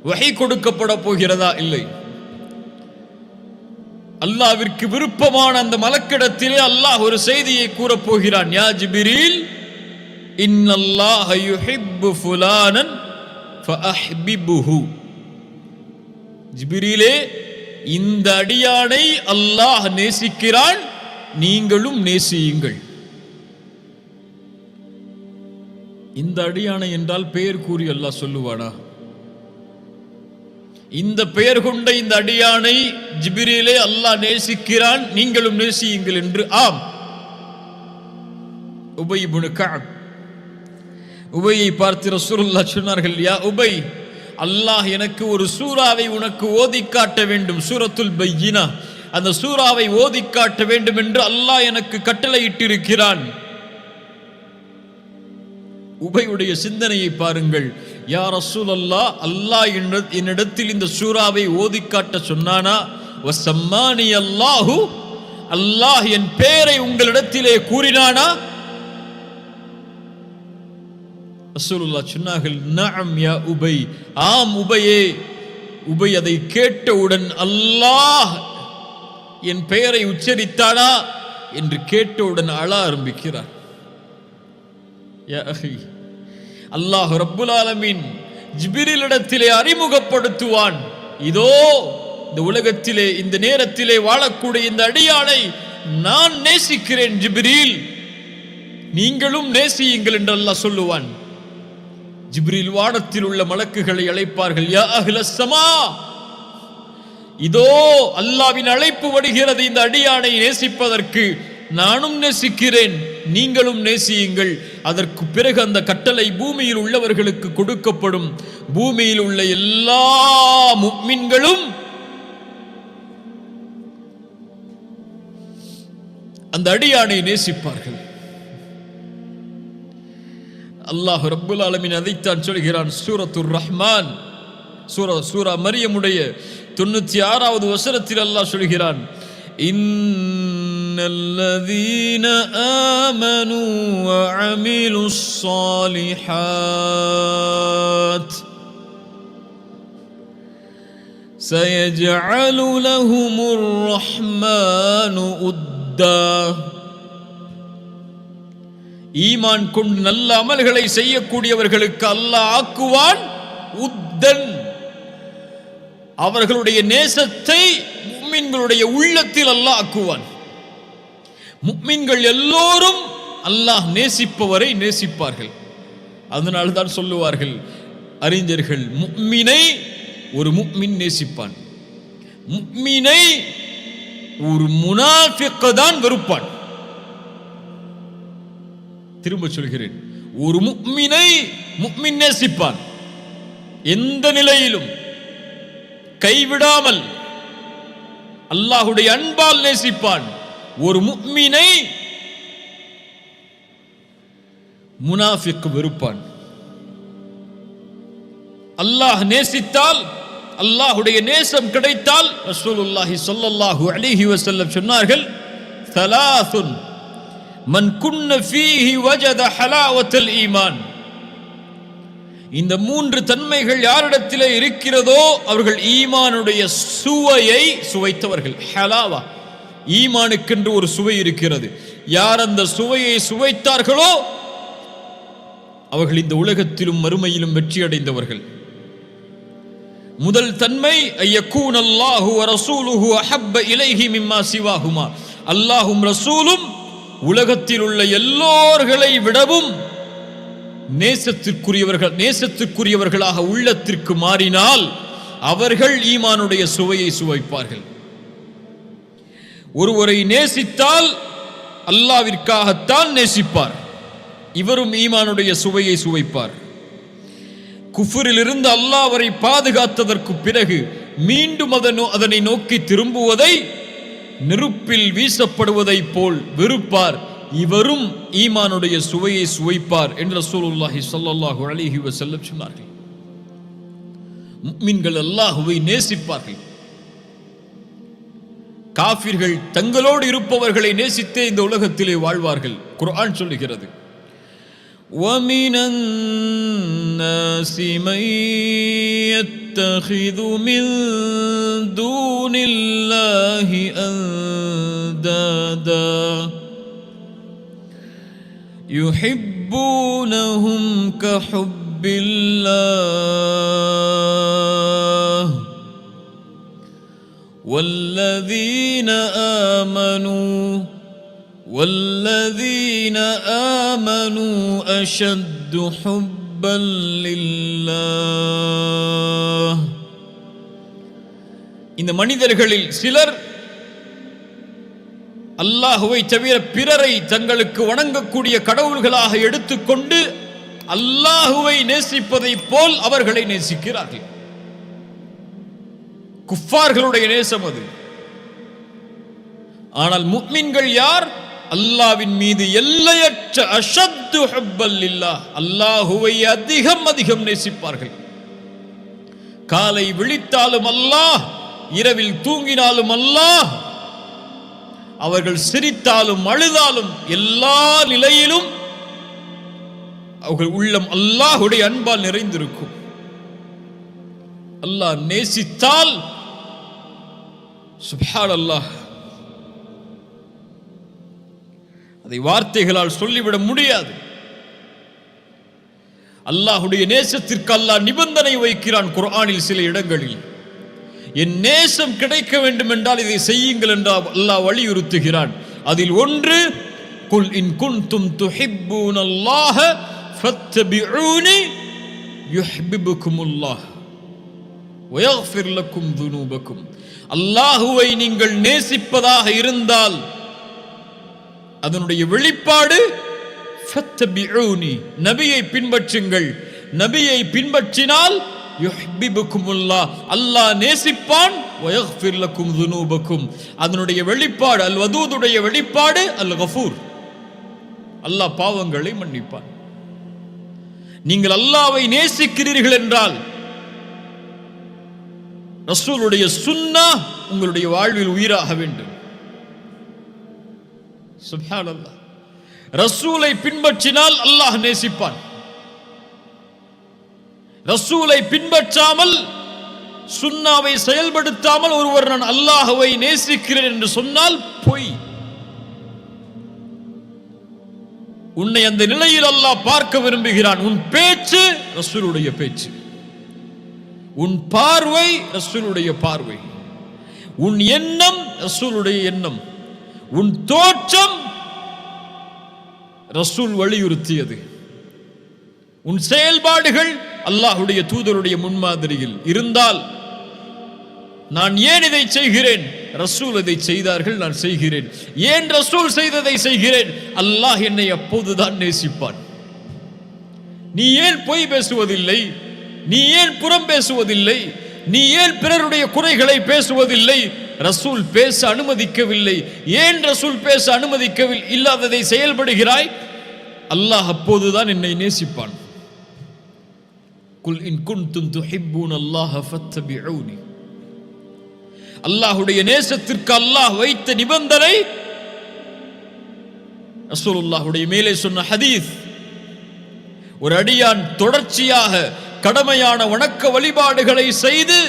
வஹி கொடுக்கப்பட போகிறதா? இல்லை. அல்லாஹ்விற்கு விருப்பமான அந்த மலக்கிடத்திலே அல்லாஹ் ஒரு செய்தியை கூறப் போகிறான். யா ஜிப்ரீல், இன்னல்லாஹ யுஹிப்பு ஃபுலானன் ஃபஅஹ்பிபுஹு. ஜிப்ரீலே, இந்த அடியானை அல்லாஹ் நேசிக்கிறான், நீங்களும் நேசியுங்கள். இந்த அடியானை என்றால் பெயர் கூறி அல்லாஹ் சொல்லுவானா? இந்த பெயர் கொண்ட இந்த அடியானை ஜிப்ரீலே அல்லாஹ் நேசிக்கிறான், நீங்களும் நேசியுங்கள் என்று. ஆம். உபய் இப்னு கஅப், உபையை பார்த்து ரசூலுல்லாஹ் சொன்னார்கள், யா உபை, அல்லாஹ் எனக்கு ஒரு சூராவை உனக்கு ஓதி காட்ட வேண்டும், சூரத்துல் பையினா, அந்த சூராவை ஓதி காட்ட வேண்டும் என்று அல்லாஹ் எனக்கு கட்டளையிட்டிருக்கிறான். உபையுடைய சிந்தனையை பாருங்கள். யா ரசூலல்லாஹ், அல்லாஹ் என்னிடத்தில் இந்த சூராவை ஓதி காட்ட சொன்னானா? வஸம்மானி அல்லாஹு, அல்லாஹ் என் பெயரை உங்களிடத்திலே கூறினானா? ரசூலுல்லாஹ் சொன்னார்கள், நஅம் யா உபை, ஆம் உபையே. உபை அதை கேட்டவுடன் அல்லாஹ் என் பெயரை உச்சரித்தானா என்று கேட்டவுடன் அழ ஆரம்பிக்கிறார். யா அஹி, அல்லாஹ் ரப்புல் ஆலமீன் ஜிப்ரீலிடத்திலே அறிமுகப்படுத்துவான், இதோ இந்த உலகத்திலே இந்த நேரத்திலே வாழக்கூடிய இந்த அடியானை நான் நேசிக்கிறேன் ஜிப்ரீல், நீங்களும் நேசியுங்கள் என்று அல்லாஹ் சொல்லுவான். ஜிப்ரீல் வானத்தில் உள்ள மலக்குகளை அழைப்பார்கள், யா அஹ்லஸ் ஸமா, இதோ அல்லாஹ்வின் அழைப்பு வருகிறது இந்த அடியானை நேசிப்பதற்கு, நானும் நேசிக்கிறேன், நீங்களும் நேசியுங்கள். அதற்கு பிறகு அந்த கட்டளை பூமியில் உள்ளவர்களுக்கு கொடுக்கப்படும். பூமியில் உள்ள எல்லா முஃமின்களும் அந்த அடியானை நேசிப்பார்கள். அல்லாஹ் ரப்புல் ஆலமீன் அதைத்தான் சொல்கிறான் சூரத்துர் ரஹ்மான், சூரா மரியமுடைய 96வது வசனத்தில் அல்லாஹ் சொல்கிறான், இன்னல்லதீன ஆமனூ வஅமிலுஸ் ஸாலிஹாத் சயஜஅலு லஹுமுர் ரஹ்மானு உத்தா. ஈமான் கொண்டு நல்ல அமல்களை செய்யக்கூடியவர்களுக்கு அல்லாஹ் ஆக்குவான் உத்தன், அவர்களுடைய நேசத்தை முஃமின்களுடைய உள்ளத்தில் அல்லாஹ் ஆக்குவான். முஃமின்கள் எல்லோரும் அல்லாஹ் நேசிப்பவரை நேசிப்பார்கள். அதனால் தான் சொல்லுவார்கள் அறிஞர்கள், முஃமினை ஒரு முஃமின் நேசிப்பான், முஃமினை ஒரு முனாஃபிக் தான் வெறுப்பான். திரும்ப சொல்கிறேன், ஒரு முஃமினை முஃமின் நேசிப்பான், எந்த நிலையிலும் கைவிடாமல் அல்லாஹ்வுடைய அன்பால் நேசிப்பான். ஒரு முஃமினை முனாஃபிக் வெறுப்பான். அல்லாஹ் நேசித்தால், அல்லாஹ்வுடைய நேசம் கிடைத்தால், ரசூலுல்லாஹி ஸல்லல்லாஹு அலைஹி வஸல்லம் சொன்னார்கள், ஸலாசுன் மன் குன்ன ஃபீஹி வஜத ஹலாவத்தல் ஈமான். இந்த 3 தன்மைகள் யாரிடத்திலே இருக்கிறதோ அவர்கள் ஈமானுடைய சுவையை சுவைத்தவர்கள். ஹலாவா, ஈமானுக்கென்று ஒரு சுவை இருக்கிறது. யார் அந்த சுவையை சுவைத்தார்களோ அவர்கள் இந்த உலகத்திலும் மறுமையிலும் வெற்றி அடைந்தவர்கள். முதல் தன்மை ஐயக்கூன் அல்லாஹு வ ரசூலுஹு அஹப்ப இலைஹி மிம்மா சிவாஹுமா. அல்லாஹும் ரசூலும் உலகத்தில் உள்ள எல்லோர்களை விடவும் நேசத்திற்குரியவர்களாக உள்ளத்திற்கு மாறினால் அவர்கள் ஈமானுடைய சுவையை சுவைப்பார்கள். ஒருவரை நேசித்தால் அல்லாஹ்விற்காகத்தான் நேசிப்பார், இவரும் ஈமானுடைய சுவையை சுவைப்பார். குஃப்ரிலிருந்து அல்லாஹ் அவரை பாதுகாத்ததற்கு பிறகு மீண்டும் அதனை நோக்கி திரும்புவதை நெருப்பில் வீசப்படுவதை போல் வெறுப்பார், இவரும் ஈமானுடைய சுவையை சுவைப்பார் என்று ரசூலுல்லாஹி ஸல்லல்லாஹு அலைஹி வஸல்லம் சொன்னார்கள். முஃமின்கள் அல்லாஹ்வை நேசிப்பார்கள். காஃபிர்கள் தங்களோடு இருப்பவர்களை நேசித்தே இந்த உலகத்திலே வாழ்வார்கள். குர்ஆன் சொல்லுகிறது, وَمِنَ النَّاسِ مَن يَتَّخِذُ مِن دُونِ اللَّهِ أَندَادًا يُحِبُّونَهُمْ كَحُبِّ اللَّهِ وَالَّذِينَ آمَنُوا أشد அஷத்து ஹுப்பல் லில்லாஹ். இந்த மனிதர்களில் சிலர் அல்லாஹுவை தவிர பிறரை தங்களுக்கு வணங்கக்கூடிய கடவுள்களாக எடுத்துக்கொண்டு அல்லாஹுவை நேசிப்பதை போல் அவர்களை நேசிக்கிறார்கள். குஃபார்களுடைய நேசம் அது. ஆனால் முஃமின்கள் யார்? அல்லாஹ்வின் மீது எல்லையற்ற அஷத்து ஹுப்பல் லில்லாஹ், அல்லாஹுவை அதிகம் அதிகம் நேசிப்பார்கள். காலை விழித்தாலும் அல்லாஹ், இரவில் தூங்கினாலும் அல்லாஹ், அவர்கள் சிரித்தாலும் அழுதாலும் எல்லா நிலையிலும் அவர்கள் உள்ளம் அல்லாஹ்வுடைய அன்பால் நிறைந்திருக்கும். அல்லாஹ் நேசித்தால் சுப்ஹானல்லாஹ், அதை வார்த்தைகளால் சொல்லிவிட முடியாது. அல்லாஹ்வுடைய நேசத்திற்கு அல்லாஹ் நிபந்தனை வைக்கிறான் குர்ஆனில் சில இடங்களில். என் நேசம் கிடைக்க வேண்டும் என்றால் இதை செய்யுங்கள் என்று அல்லாஹ் வலியுறுத்துகிறான். அதில் ஒன்று, குல் இன் குன்தும் துஹிப்பூனல்லாஹ ஃபத்தபிஊனி யுஹிப்புகுமுல்லாஹ் வயக்ஃபிர் லக்கும் துனூபக்கும். அல்லாஹுவை நீங்கள் நேசிப்பதாக இருந்தால் அதனுடைய வெளிப்பாடு ஃபத்தபிஊனி, நபியை பின்பற்றுங்கள். நபியை பின்பற்றினால் யுஹிப்புகுமுல்லாஹ், அல்லாஹ் நேசிப்பான். வயக்ஃபிர் லக்கும் துனூபக்கும், அதனுடைய வெளிப்பாடு அல் வதூதுடைய வெளிப்பாடு அல் கஃபூர், அல்லாஹ் பாவங்களை மன்னிப்பான். நீங்கள் அல்லாஹ்வை நேசிக்கிறீர்கள் என்றால் ரசூலுடைய சுன்னah உங்களுடைய வாழ்வில் உயிராக வேண்டும். சுப்ஹானல்லாஹ், ரசூலை பின்பற்றினால் அல்லாஹ் நேசிப்பான். ரசூலை பின்பற்றாமல் சுன்னாவை செயல்படுத்தாமல் ஒருவர் நான் அல்லாஹ்வை நேசிக்கிறேன் என்று சொன்னால் பொய். உன்னை அந்த நிலையில் அல்லாஹ் பார்க்க விரும்புகிறான். உன் பேச்சு ரசூலுடைய பேச்சு, உன் பார்வை ரசூலுடைய பார்வை, உன் எண்ணம் ரசூலுடைய எண்ணம், உன் தோற்றம் ரசூல் வலியுறுத்தியது, உன் செயல்பாடுகள் அல்லாஹ்வுடைய தூதருடைய முன்மாதிரியில் இருந்தால் நான் ஏன் இதை செய்கிறேன்? ரசூல் இதை செய்தார்கள், நான் செய்கிறேன். ஏன் ரசூல் செய்ததை செய்கிறேன்? அல்லாஹ் என்னை அப்போதுதான் நேசிப்பான். நீ ஏன் பொய் பேசுவதில்லை? நீ ஏன் புறம் பேசுவதில்லை? நீ ஏன் பிறருடைய குறைகளை பேசுவதில்லை? ரசூல் பேச அனுமதிக்கவில்லை. ஏன் ரசூல் பேச அனுமதிக்கவில்லை இல்லாததை செயல்படுகிறாய்? அல்லாஹ் அப்போதுதான் என்னை நேசிப்பான். குல் இன் குன்தும் துஹிப்பூனல்லாஹ ஃபத்தபிஊனி. அல்லாஹ்வுடைய நேசத்திற்கு அல்லாஹ் வைத்த நிபந்தனை ரசூலுல்லாஹ்வுடைய மேலே சொன்ன ஹதீஸ். ஒரு அடியான் தொடர்ச்சியாக கடமையான வணக்க வழிபாடுகளை செய்து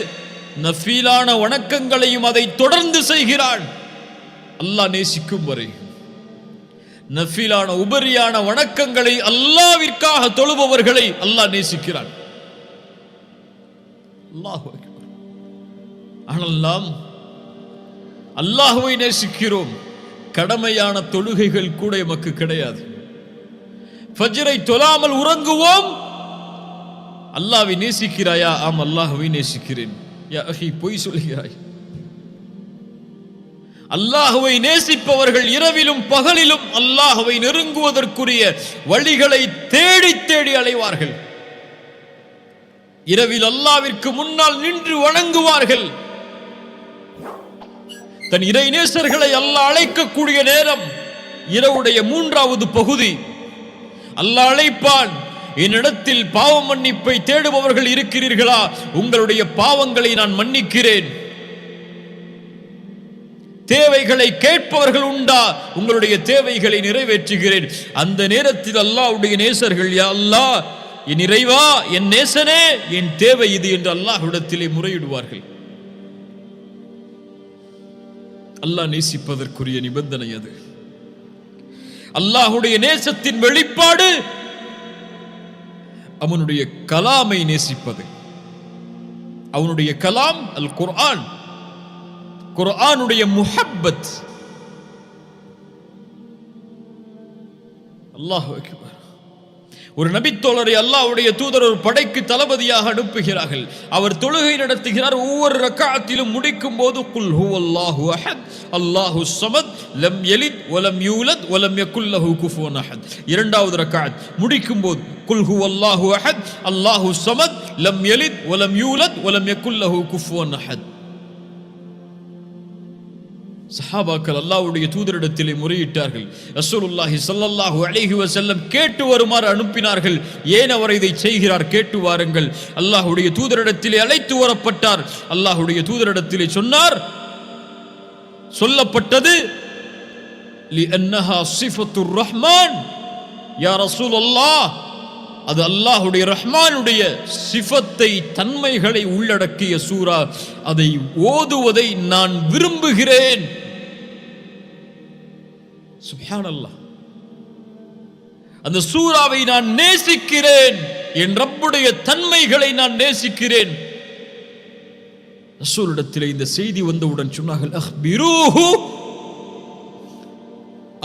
நஃபீலான வணக்கங்களையும் அதை தொடர்ந்து செய்கிறான், அல்லாஹ் நேசிக்கும் வரை. நஃபீலான உபரியான வணக்கங்களை அல்லாஹ்விற்காக தொழுபவர்களை அல்லாஹ் நேசிக்கிறான். அல்லாஹ் அக்பர். ஆனால் நாம் அல்லாஹ்வை நேசிக்கிறோம், கடமையான தொழுகைகள் கூட எமக்கு கிடையாது. ஃபஜ்ரை தொழாமல் உறங்குவோம். அல்லாஹ்வை நேசிக்கிறாயா? ஆம், அல்லாஹ்வை நேசிக்கிறேன். யா அஹி, பொய் சொல்கிறாய். அல்லாஹ்வை நேசிப்பவர்கள் இரவிலும் பகலிலும் அல்லாஹ்வை நெருங்குவதற்குரிய வழிகளை தேடி தேடி அலைவார்கள். இரவில் அல்லாஹ்விற்கு முன்னால் நின்று வணங்குவார்கள். தன் இறை நேசர்களை அல்லாஹ் அழைக்கக்கூடிய நேரம் இரவுடைய 3வது பகுதி. அல்லாஹ் அழைப்பான், என்னிடத்தில் பாவ மன்னிப்பை தேடுபவர்கள் இருக்கிறீர்களா? உங்களுடைய பாவங்களை நான் மன்னிக்கிறேன். தேவைகளை கேட்பவர்கள் உண்டா? உங்களுடைய தேவைகளை நிறைவேற்றுகிறேன். அந்த நேரத்தில் அல்லாஹ்வுடைய நேசர்கள், யா அல்லாஹ், என் இறைவா, என் நேசனே, என் தேவை இது என்று அல்லாஹ்விடத்திலே முறையிடுவார்கள். அல்லாஹ் நேசிப்பதற்குரிய நிபந்தனை அது. அல்லாஹ்வுடைய நேசத்தின் வெளிப்பாடு அவனுடைய கலாமை நேசிப்பது. அவனுடைய கலாம் அல் குர்ஆன், குர்ஆனுடைய முஹப்பத். அல்லாஹு அக்பர். ஒரு நபித்தோழரை அல்லாஹ்வுடைய தூதர் ஒரு படைக்கு தளபதியாக அனுப்புகிறார்கள். அவர் தொழுகை நடத்துகிறார். ஒவ்வொரு ரக்அத்திலும் முடிக்கும் போது குல் ஹுவல்லாஹு அஹத் அல்லாஹுஸ் ஸமத் லம் யலித் வலம் யூலத் வலம் யகுல் லஹு குஃபுவன் அஹத். இரண்டாவது ரக்அத் முடிக்கும் போது குல் ஹுவல்லாஹு அஹத் அல்லாஹுஸ் ஸமத் லம் யலித் வலம் யூலத் வலம் யகுல் லஹு குஃபுவன் அஹத். சஹாபாக்கள் அல்லாஹ்வுடைய தூதரிடத்திலே முறையிட்டார்கள். ரசூலுல்லாஹி ஸல்லல்லாஹு அலைஹி வஸல்லம் கேட்டு வருமாறு அனுப்பினார்கள். ஏன் அவர் இதை செய்கிறார், கேட்டு வாருங்கள். அல்லாஹ்வுடைய தூதரிடத்திலே அழைத்து வரப்பட்டார். அல்லாஹ்வுடைய தூதரிடத்திலே சொல்லப்பட்டது லிஅன்னஹா ஸிஃபத்துர் ரஹ்மான். யா ரசூலல்லாஹ், அது அல்லாஹ்வுடைய ரஹ்மானுடைய சிஃபத்தை, தன்மைகளை உள்ளடக்கிய சூரா. அதை ஓதுவதை நான் விரும்புகிறேன். சுப்ஹானல்லாஹ், அந்த சூராவை நான் நேசிக்கிறேன். என் ரப்புடைய தன்மைகளை நான் நேசிக்கிறேன். ரசூலிடத்தில் இந்த செய்தி வந்தவுடன் சொன்னார்கள், அக்பிரூஹு,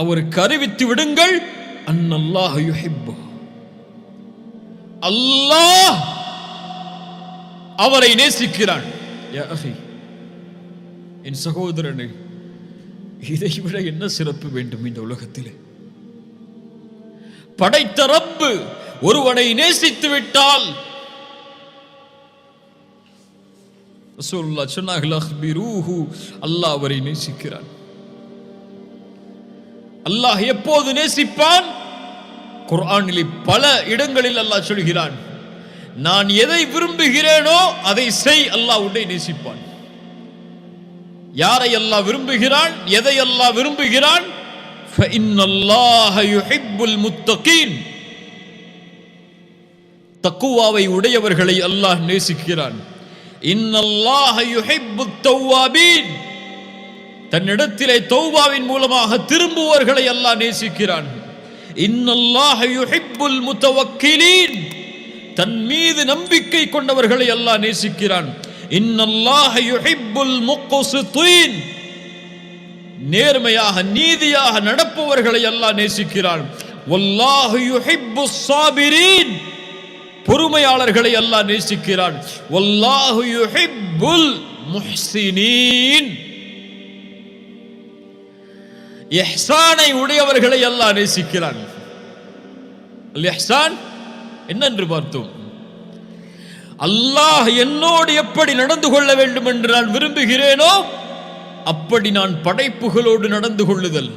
அவருக்கு அறிவித்து விடுங்கள், அன்னல்லாஹ யுஹிப்பு, அல்லாஹ் அவரை நேசிக்கிறான். யா அஹி, என் சகோதரனே, இதை விட என்ன சிறப்பு வேண்டும் இந்த உலகத்திலே? படைத்த ரப்பு ஒருவனை நேசித்து விட்டால் ரசூலுல்லாஹ் சொன்னார்கள், அக்பிரூஹு, அல்லாஹ் அவரை நேசிக்கிறான். அல்லாஹ் எப்போது நேசிப்பான்? குர்ஆனிலே பல இடங்களில் அல்லாஹ் சொல்கிறான், நான் எதை விரும்புகிறேனோ அதை செய், அல்லாஹ் உன்னை நேசிப்பான். யாரை அல்லாஹ் விரும்புகிறான், எதை அல்லாஹ் விரும்புகிறான்? ஃபஇன்னல்லாஹ யுஹிப்புல் முத்தகீன், தக்வாவை உடையவர்களை அல்லாஹ் நேசிக்கிறான். இன்னல்லாஹ யுஹிப்புத் தவ்வாபீன், தன்னிடத்திலே தௌபாவின் மூலமாக திரும்புவர்களை அல்லாஹ் நேசிக்கிறான். இன்னல்லாஹ யுஹிப்புல் முத்தவக்கிலீன், தன் மீது நம்பிக்கை கொண்டவர்களை அல்லாஹ் நேசிக்கிறான். இன்னல்லாஹ யுஹிப்புல் முக்ஸிதீன், நேர்மையாக நீதியாக நடப்பவர்களை அல்லாஹ் நேசிக்கிறான். வல்லாஹு யுஹிப்புஸ் ஸாபிரீன், பொறுமையாளர்களை அல்லாஹ் நேசிக்கிறான். வல்லாஹு யுஹிப்புல் முஹ்ஸினீன், இஹ்சானை உடையவர்களை அல்லாஹ் நேசிக்கிறான். அல் இஹ்சான் என்னென்று பார்த்தோம். அல்லாஹ் என்னோடு எப்படி நடந்து கொள்ள வேண்டும் என்று நான் விரும்புகிறேனோ அப்படி நான் படைப்புகளோடு நடந்து கொள்ளுதல்.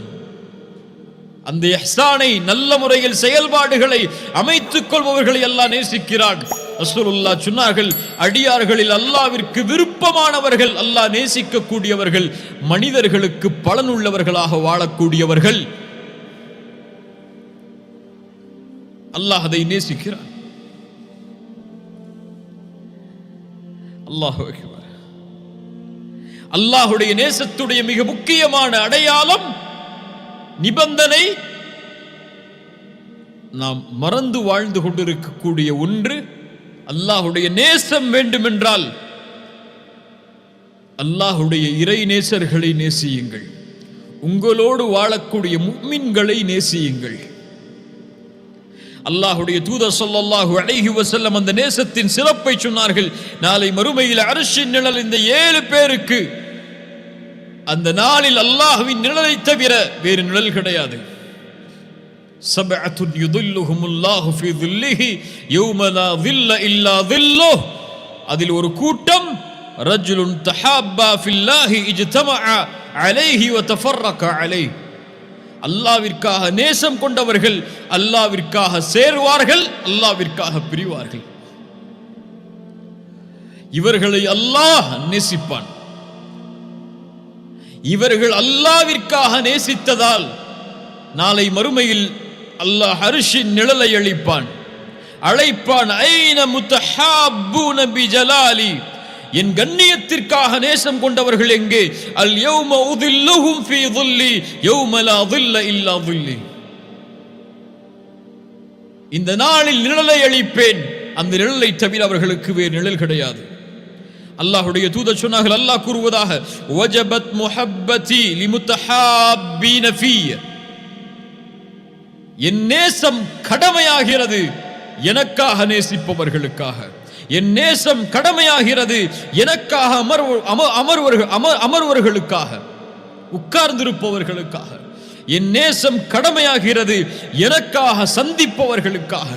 அந்த இஹ்சானை, நல்ல முறையில் செயல்பாடுகளை அமைத்துக் கொள்பவர்களை அல்லாஹ் நேசிக்கிறான். ரசூலுல்லாஹ் சொன்னார்கள், அடியார்களில் அல்லாஹ்விற்கு விருப்பமானவர்கள், அல்லாஹ் நேசிக்கக்கூடியவர்கள், மனிதர்களுக்கு பலனுள்ளவர்களாக வாழக்கூடியவர்கள். அல்லாஹ் அதை நேசிக்கிறான். அல்லாஹு அக்பர். அல்லாஹுடைய நேசத்துடைய மிக முக்கியமான அடையாளம், நிபந்தனை, நாம் மறந்து வாழ்ந்து கொண்டிருக்கக்கூடிய ஒன்று. அல்லாஹுடைய நேசம் வேண்டுமென்றால் அல்லாஹுடைய இறை நேசர்களை நேசியுங்கள், உங்களோடு வாழக்கூடிய முஃமின்களை நேசியுங்கள். அல்லாஹுடைய தூதர் ஸல்லல்லாஹு அலைஹி வஸல்லம் அந்த நேசத்தின் சிறப்பை சொன்னார்கள். நாளை மறுமையில் அர்ஷின் நிழல் இந்த 7 பேருக்கு, அந்த நாளில் அல்லாஹ்வின் நிழலை தவிர வேறு நிழல் கிடையாது. சபஅத்துன் யுதில்லுஹுமுல்லாஹு ஃபீ ظில்லிஹி யௌம லா ظில்ல இல்லா ظில்லுஹ், அதில் ஒரு கூட்டம், ரஜுலுன் தஹாப்பா ஃபில்லாஹி இஜ்தமஅ அலைஹி வ தஃபர்ரக அலைஹி, அல்லாஹ்விற்காக நேசம் கொண்டவர்கள் அல்லாஹ்விற்காக சேர்வார்கள், அல்லாஹ்விற்காக பிரிவார்கள். இவர்களை அல்லாஹ் நேசிப்பான். இவர்கள் அல்லாஹ்விற்காக நேசித்ததால் நாளை மறுமையில் அல்லாஹ் அர்ஷின் நிழலை அழைப்பான். ஐன முத்தஹாப்பூன பிஜலாலி, என் கண்ணியத்திற்காக நேசம் கொண்டவர்கள் எங்கே? அல் யௌம உதில்லுஹும் ஃபீ ظில்லி யௌம லா ظில்ல இல்லா ظில்லி, இந்த நாளில் நிழலை அளிப்பேன், அந்த நிழலை தவிர அவர்களுக்கு வேறு நிழல் கிடையாது. அல்லாஹ்வுடைய தூதர் சொன்னார்கள், அல்லாஹ் கூறுவதாக, வஜபத் முஹப்பதி லிமுத்தஹாப்பீன ஃபீ, என் நேசம் கடமையாகிறது எனக்காக நேசிப்பவர்களுக்காக. என் நேசம் கடமையாகிறது எனக்காக அமர்வர்களுக்காக, உட்கார்ந்திருப்பவர்களுக்காக. என் நேசம் கடமையாகிறது எனக்காக சந்திப்பவர்களுக்காக.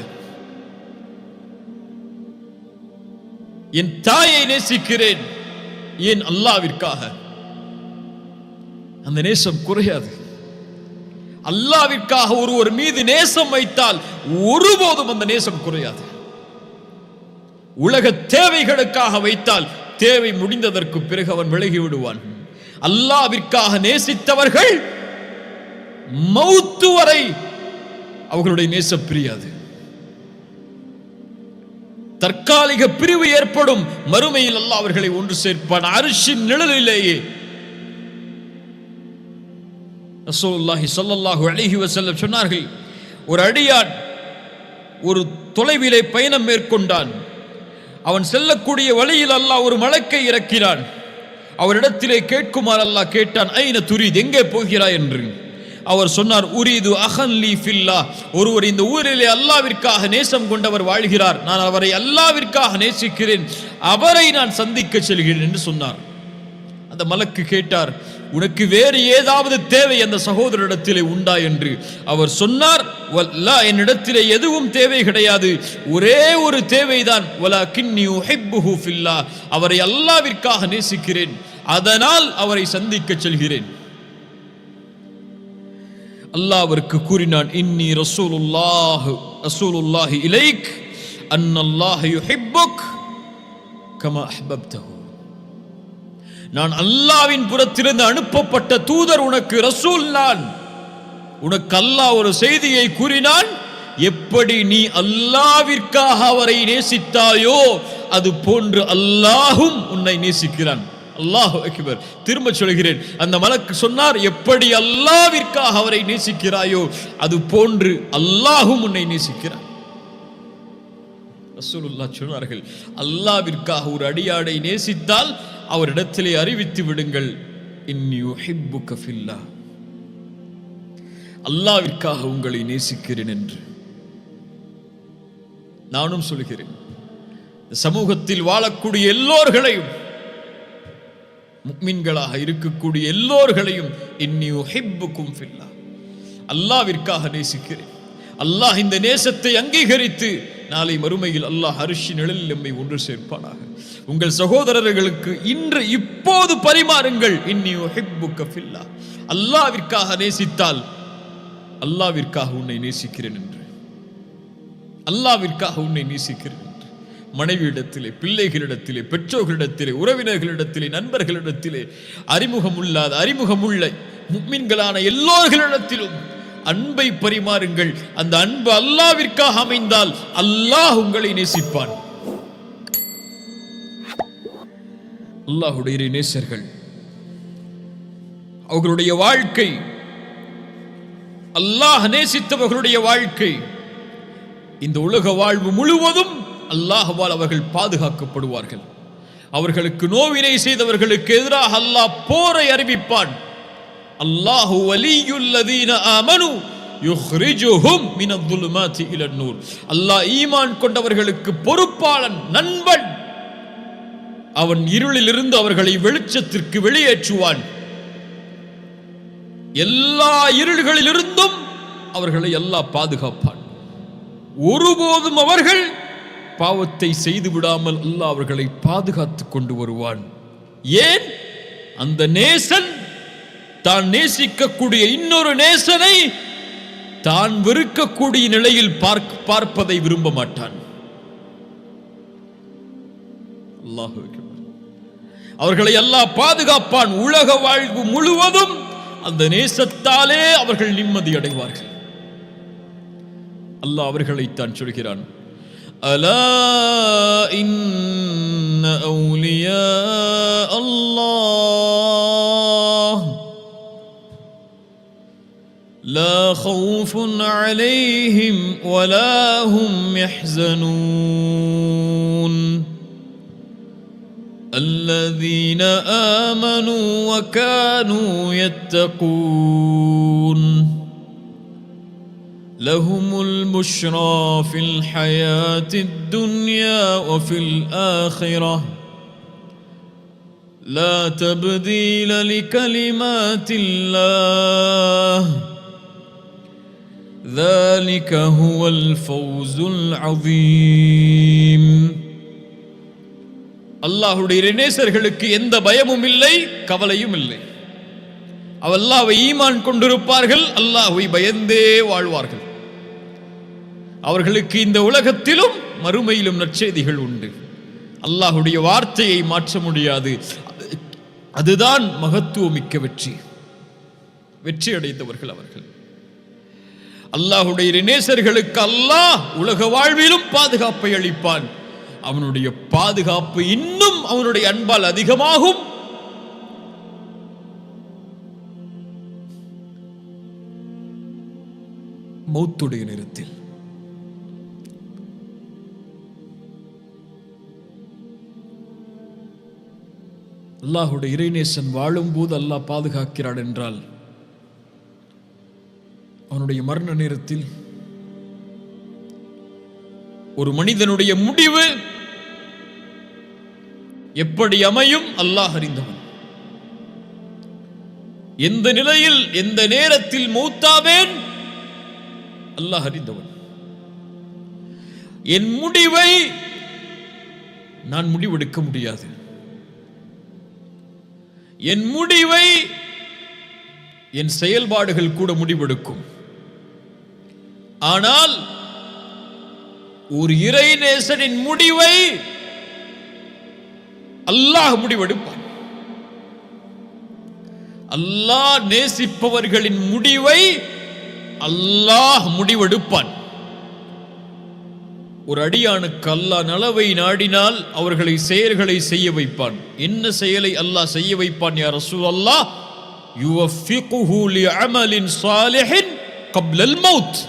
என் தாயை நேசிக்கிறேன், ஏன் அல்லாஹ்விற்காக. அந்த நேசம் குறையாது. அல்லாஹ்விற்காக ஒருவர் மீது நேசம் வைத்தால் ஒருபோதும் அந்த நேசம் குறையாது. உலக தேவைகளுக்காக வைத்தால் தேவை முடிந்ததற்கு பிறகு அவன் விலகி விடுவான். அல்லாஹ்விற்காக நேசித்தவர்கள் மௌத்து வரை அவர்களுடைய நேசம் பிரியாது. தற்காலிக பிரிவு ஏற்படும், மறுமையில் அல்லாஹ் அவர்களை ஒன்று சேர்ப்பான் அர்ஷின் நிழலிலேயே. ரசூலுல்லாஹி ஸல்லல்லாஹு அலைஹி வஸல்லம் சொன்னார்கள், ஒரு அடியான் ஒரு தொலைவிலே பயணம் மேற்கொண்டான். அவன் செல்லக்கூடிய வழியில் அல்லாஹ் ஒரு மலக்கை இறக்கினான். அவரிடத்திலே கேட்குமாறு அல்லாஹ் கேட்டான், ஐன துரீத், எங்கே போகிறாய் என்று. அவர் சொன்னார், உரீது அஹன் லீ ஃபில்லாஹ், ஒருவர் இந்த ஊரிலே அல்லாஹ்விற்காக நேசம் கொண்டவர் வாழ்கிறார், நான் அவரை அல்லாஹ்விற்காக நேசிக்கிறேன், அவரை நான் சந்திக்க செல்கிறேன் என்று சொன்னார். அந்த மலக்கு கேட்டார், உனக்கு வேறு ஏதாவது தேவை அந்த சகோதரரிடத்திலே உண்டா என்று. அவர் சொன்னார், வல்லா, என்னிடத்திலே எதுவும் தேவை கிடையாது, ஒரே ஒரு தேவைதான், வலாகின்னி உஹிப்புஹு ஃபில்லாஹ், அவரை அல்லாஹ்விற்காக நேசிக்கிறேன், அதனால் அவரை சந்திக்க செல்கிறேன். அல்லாஹ் அவருக்கு கூறினான், இன்னி ரசூலுல்லாஹி இலைக் அன்னல்லாஹ யுஹிப்புக் கமா அஹ்பப்தஹு, நான் அல்லாஹ்வின் புறத்திலிருந்து அனுப்பப்பட்ட தூதர், உனக்கு ரசூல் நான். உனக்கு அல்லாஹ் ஒரு செய்தியை கூறினான், எப்படி நீ அல்லாஹ்விற்காக அவரை நேசித்தாயோ அது போன்று அல்லாஹும் உன்னை நேசிக்கிறான். அல்லாஹு அக்பர். திரும்ப சொல்கிறேன், அந்த மலக்கு சொன்னார், எப்படி அல்லாஹ்விற்காக அவரை நேசிக்கிறாயோ அது போன்று அல்லாஹும் உன்னை நேசிக்கிறான். ரசூலுல்லாஹ் சொன்னார்கள், அல்லாஹ்விற்காக ஒரு அடியாரை நேசித்தால் அவரிடத்திலே அறிவித்து விடுங்கள், இன்னி உஹிப்புக ஃபில்லாஹ், அல்லாஹ்விற்காக உங்களை நேசிக்கிறேன் என்று. நானும் சொல்கிறேன், சமூகத்தில் வாழக்கூடிய எல்லோர்களையும், முஃமின்களாக இருக்கக்கூடிய எல்லோர்களையும், இன்னி உஹிப்புகும் ஃபில்லாஹ், அல்லாஹ்விற்காக நேசிக்கிறேன். அல்லாஹ் இந்த நேசத்தை அங்கீகரித்து நாளை மறுமையில் அல்லாஹ் அர்ஷின் நிழலில் நம்மை ஒன்று சேர்ப்பானாக. உங்கள் சகோதரர்களுக்கு இன்று இப்போது பரிமாறுங்கள், இன்னி உஹிப்புக ஃபில்லாஹ், அல்லாஹ்விற்காக நேசித்தால் அல்லாஹ்விற்காக உன்னை நேசிக்கிறேன் என்று, அல்லாஹ்விற்காக உன்னை நேசிக்கிறேன் என்று. மனைவியிடத்திலே, பிள்ளைகளிடத்திலே, பெற்றோர்களிடத்திலே, உறவினர்களிடத்திலே, நண்பர்களிடத்திலே, அறிமுகமுள்ள முஃமின்களான எல்லோர்களிடத்திலும் அன்பை பரிமாறுங்கள். அந்த அன்பு அல்லாஹ்விற்காக அமைந்தால் அல்லாஹ் உங்களை நேசிப்பான். அல்லாஹ்வுடைய நேசர்கள், அவர்களுடைய வாழ்க்கை, அல்லாஹ் நேசித்தவர்களுடைய வாழ்க்கை, இந்த உலக வாழ்வு முழுவதும் அல்லாஹ்வால் அவர்கள் பாதுகாக்கப்படுவார்கள். அவர்களுக்கு நோவினை செய்தவர்களுக்கு எதிராக அல்லாஹ் போரை அறிவிப்பான். அல்லாஹு வலியுல்லதீன ஆமனு யுக்ரிஜுஹும் மினல்-ظுலுமாத்தி இலன்-நூர், அல்லாஹ் ஈமான் கொண்டவர்களுக்கு பொறுப்பாளன், நண்பன். அவன் இருளிலிருந்து அவர்களை வெளிச்சத்திற்கு வெளியேற்றுவான். எல்லா இருள்களிலிருந்தும் அவர்களை அல்லாஹ் பாதுகாப்பான். ஒருபோதும் அவர்கள் பாவத்தை செய்து விடாமல் அல்லாஹ் அவர்களை பாதுகாத்துக் கொண்டு வருவான். ஏன்? அந்த நேசன் தான் நேசிக்கக்கூடிய இன்னொரு நேசனை தான் வெறுக்கக்கூடிய நிலையில் பார்ப்பதை விரும்ப மாட்டான். அல்லாஹ் அவர்களை அல்லாஹ் பாதுகாப்பான். உலக வாழ்வு முழுவதும் அந்த நேசத்தாலே அவர்கள் நிம்மதி அடைவார்கள். அல்லாஹ் அவர்களைத்தான் சொல்கிறான், அலா இன்ன அவுலியா அல்லாஹ் லா ஹவுஃபுன் அலைஹிம் வலா ஹும் யஹ்ஸனூன் الذين آمنوا وكانوا يتقون لهم البشرى في الحياة الدنيا وفي الآخرة لا تبديل لكلمات الله ذلك هو الفوز العظيم. அல்லாஹ்வுடைய நேசர்களுக்கு எந்த பயமும் இல்லை, கவலையும் இல்லை. அல்லாஹ்வை ஈமான் கொண்டிருப்பார்கள், அல்லாஹ்வை பயந்தே வாழ்வார்கள். அவர்களுக்கு இந்த உலகத்திலும் மறுமையிலும் நற்செய்திகள் உண்டு. அல்லாஹ்வுடைய வார்த்தையை மாற்ற முடியாது. அதுதான் மகத்துவமிக்க வெற்றி. வெற்றி அடைந்தவர்கள் அவர்கள். அல்லாஹ்வுடைய நேசர்களுக்கு அல்லாஹ் உலக வாழ்விலும் பாதுகாப்பை அளிப்பான். அவனுடைய பாதுகாப்பு இன்னும் அவனுடைய அன்பால் அதிகமாகும். மௌத்துடைய நேரத்தில் அல்லாஹ்வுடைய இறைநேசன் வாழும்போது அல்லாஹ் பாதுகாக்கிறான் என்றால், அவனுடைய மரண நேரத்தில் ஒரு மனிதனுடைய முடிவு எப்படி அமையும் அல்லாஹ் அறிந்தவன். எந்த நிலையில் எந்த நேரத்தில் மௌத்தாவேன் அல்லாஹ் அறிந்தவன். என் முடிவை நான் முடிவெடுக்க முடியாது. என் முடிவை என் செயல்பாடுகள் கூட முடிவெடுக்கும். ஆனால் ஒரு இறைநேசனின் முடிவை அல்லாஹ் முடிவெடுப்பான். அல்லாஹ் நேசிப்பவர்களின் முடிவை அல்லாஹ் முடிவெடுப்பான். ஒரு அடியானுக்கு அல்லாஹ் நலவை நாடினால் அவர்களை செயல்களை செய்ய வைப்பான். என்ன செயலை அல்லாஹ் செய்ய வைப்பான்? யா ரசூலல்லாஹ், யுவஃபிகுஹு லிஅமலின் ஸாலிஹின் கப்லல் மௌத்.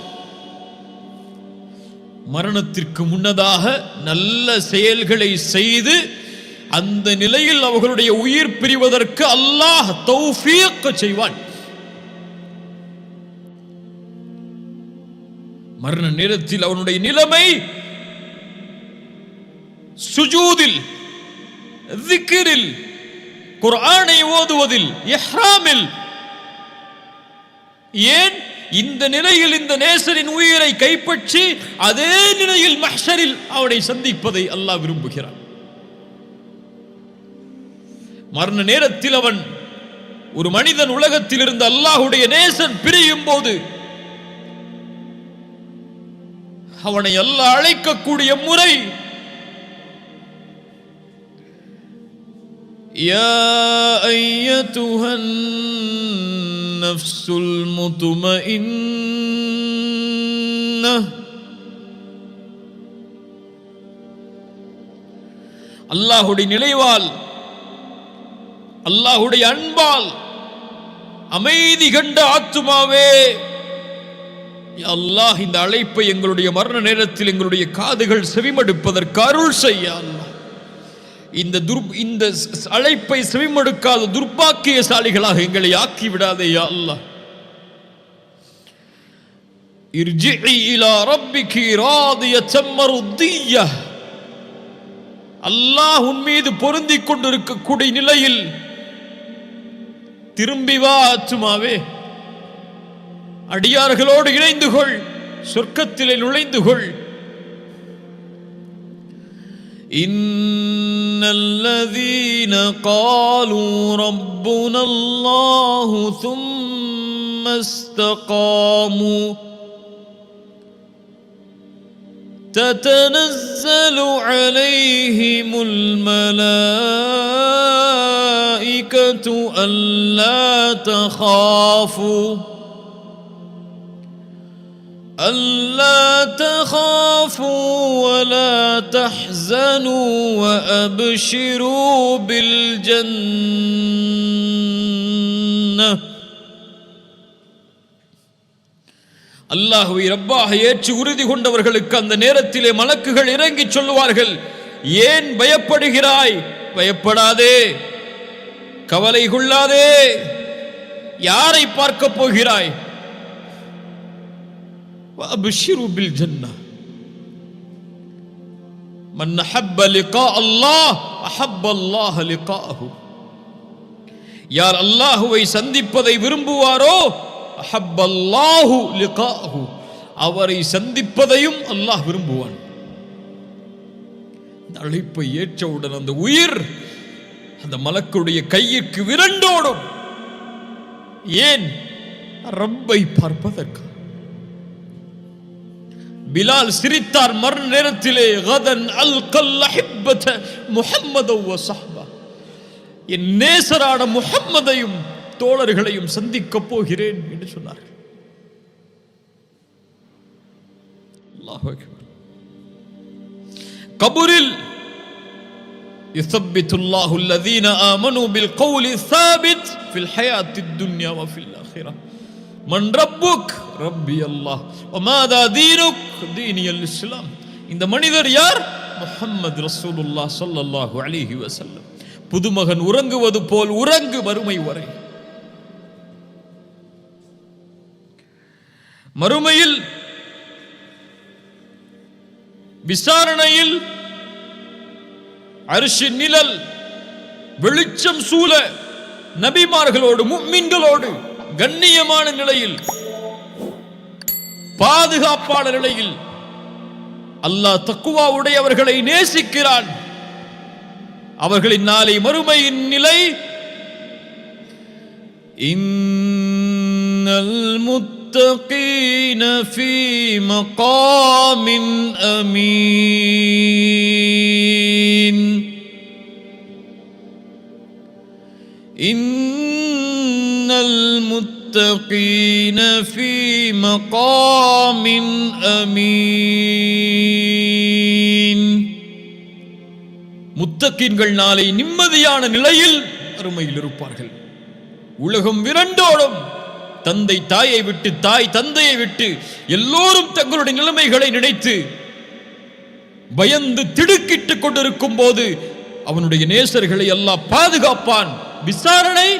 மரணத்திற்கு முன்னதாக நல்ல செயல்களை செய்து அந்த நிலையில் அவர்களுடைய உயிர் பிரிவதற்கு அல்லாஹ் தௌஃபீக் செய்வான். மரண நேரத்தில் அவனுடைய நிலைமை சுஜூதில், திக்ரில், குர்ஆனை ஓதுவதில், இஹ்ராமில். ஏன் இந்த நிலையில் இந்த நேசரின் உயிரை கைப்பற்றி அதே நிலையில் மஹ்ஷரில் அவனை சந்திப்பதை அல்லாஹ் விரும்புகிறான். மரண நேரத்தில் அவன், ஒரு மனிதன் உலகத்தில் இருந்து அல்லாஹ்வுடைய நேசன் பிரியும் போது அவனை அல்லாஹ் அழைக்கக்கூடிய முறை, யா அய்யதுஹன் நஃப்ஸுல் முத்மஇன்னஹ். அல்லாஹ்வுடைய நிலைவால், அல்லாஹ்வுடைய அன்பால் அமைதி கண்ட ஆத்துமாவே, அல்லாஹ் இந்த அழைப்பை எங்களுடைய மரண நேரத்தில் எங்களுடைய காதுகள் செவிமடுப்பதற்கு அருள் செய்ய. அல்லாஹ் இந்த அழைப்பை செவிமடுக்காத துர்பாக்கியசாலிகளாக எங்களை ஆக்கி விடாதே யா அல்லாஹ். இர்ஜிஇ இலா ரப்பிகி ராதியத்தம் மர்திய்ய. அல்லாஹ் உன் மீது பொருந்திக் கொண்டிருக்கக்கூடிய நிலையில் திரும்பி வா ஆத்துமாவே. அடியார்களோடு இணைந்து கொள், சொர்க்கத்திலே நுழைந்து கொள். இன்னல்லதீன காலூ ரப்புனல்லாஹு ثم استقاموا تتنزل عليهم الملائكة ألا تخافوا ولا تحزنوا وأبشروا بالجنة. அல்லாஹ்வை ரப்பாக ஏற்று உறுதி கொண்டவர்களுக்கு அந்த நேரத்திலே மலக்குகள் இறங்கி சொல்லுவார்கள், ஏன் பயப்படுகிறாய்? பயப்படாதே, கவலை கொள்ளாதே. யாரை பார்க்க போகிறாய்? وأبشروا بالجنة من أحب لقاء الله أحب الله لقاءه. யார் அல்லாஹுவை சந்திப்பதை விரும்புவாரோ அஹப்ப அல்லாஹு லிகாஹு, அவரை சந்திப்பதையும் அல்லாஹ் விரும்புவான். அழைப்பை ஏற்றவுடன் அந்த உயிர் அந்த மலக்குடைய கையிற்கு விரண்டோடும். ஏன்? ரப்பை பார்ப்பதற்கு. பிலால் சிரித்தார் மறு நேரத்திலே, கதன் அல்கல் அஹிப்பத முஹம்மது வ ஸஹ்பா, என் நேசரான முஹம்மதையும் தோழர்களையும் சந்திக்கப் போகிறேன் என்று சொன்னார்கள். அல்லாஹு அக்பர். கபூரில் யுஸப்பித்துல்லாஹு அல்லதீன ஆமனூ பில் கௌலி ஸாபித் ஃபில் ஹயாத்தித் துன்யா வ ஃபில் ஆখিরা. மன் ரப்புக்? ரப்பி அல்லாஹ். வ மாதா தீனுக்? தீனியல் இஸ்லாம். இந்த மனிதர் யார்? முஹம்மது ரசூலுல்லாஹ் ஸல்லல்லாஹு அலைஹி வஸல்லம். புதுமகன் உறங்குவது போல் உறங்கு மறுமை வரை. மறுமையில் விசாரணையில் அர்ஷின் நிழல் வெளிச்சம் சூழ நபிமார்களோடு முஃமின்களோடு கண்ணியமான நிலையில் பாதுகாப்பான நிலையில் அல்லாஹ் தக்வா உடையவர்களை நேசிக்கிறான். அவர்களின் நாளை மறுமையின் நிலை, இன்னல் முத்தகீன ஃபீ மகாமின் அமீன், இன்னல் முத்தகீன ஃபீ மகாமின் அமீன். முத்தகீன்கள் நாளை நிம்மதியான நிலையில் அருமையில் இருப்பார்கள். உலகம் விரண்டோடும். தந்தை தாயை விட்டு, தாய் தந்தையை விட்டு எல்லோரும் தங்களுடைய நிலைமைகளை நினைத்து பயந்து திடுக்கிட்டுக் கொண்டிருக்கும் போது அவனுடைய நேசர்களை அல்லாஹ் பாதுகாப்பான். விசாரணை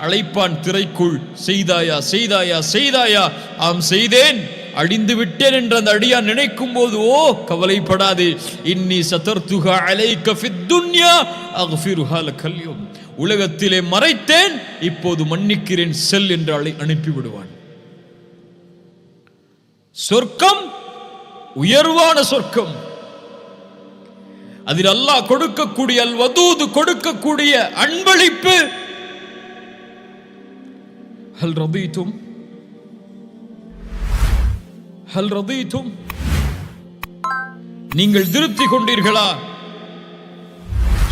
அழைப்பான் திரைக்குள். செய்தாயா செய்தாயா செய்தாயா? ஆம் செய்தேன், அழிந்து விட்டேன் என்று அந்த அடியான் நினைக்கும் போது, ஓ கவலைப்படாதே, இன்னி சதர்துஹா அலைக ஃபித் துன்யா அக்ஃபிருஹா லகல் யௌம், உலகத்திலே மறைத்தேன், இப்போது மன்னிக்கிறேன், செல் என்று அனுப்பி விடுவான். சொர்க்கம் உயர்வான சொர்க்கம். அதில் அல்லாஹ் கொடுக்கக்கூடிய அல் வதூது கொடுக்கக்கூடிய அன்பளிப்பு. ஹல் ரதீதும் ஹல் ரதீதும், நீங்கள் திருப்தி கொண்டீர்களா?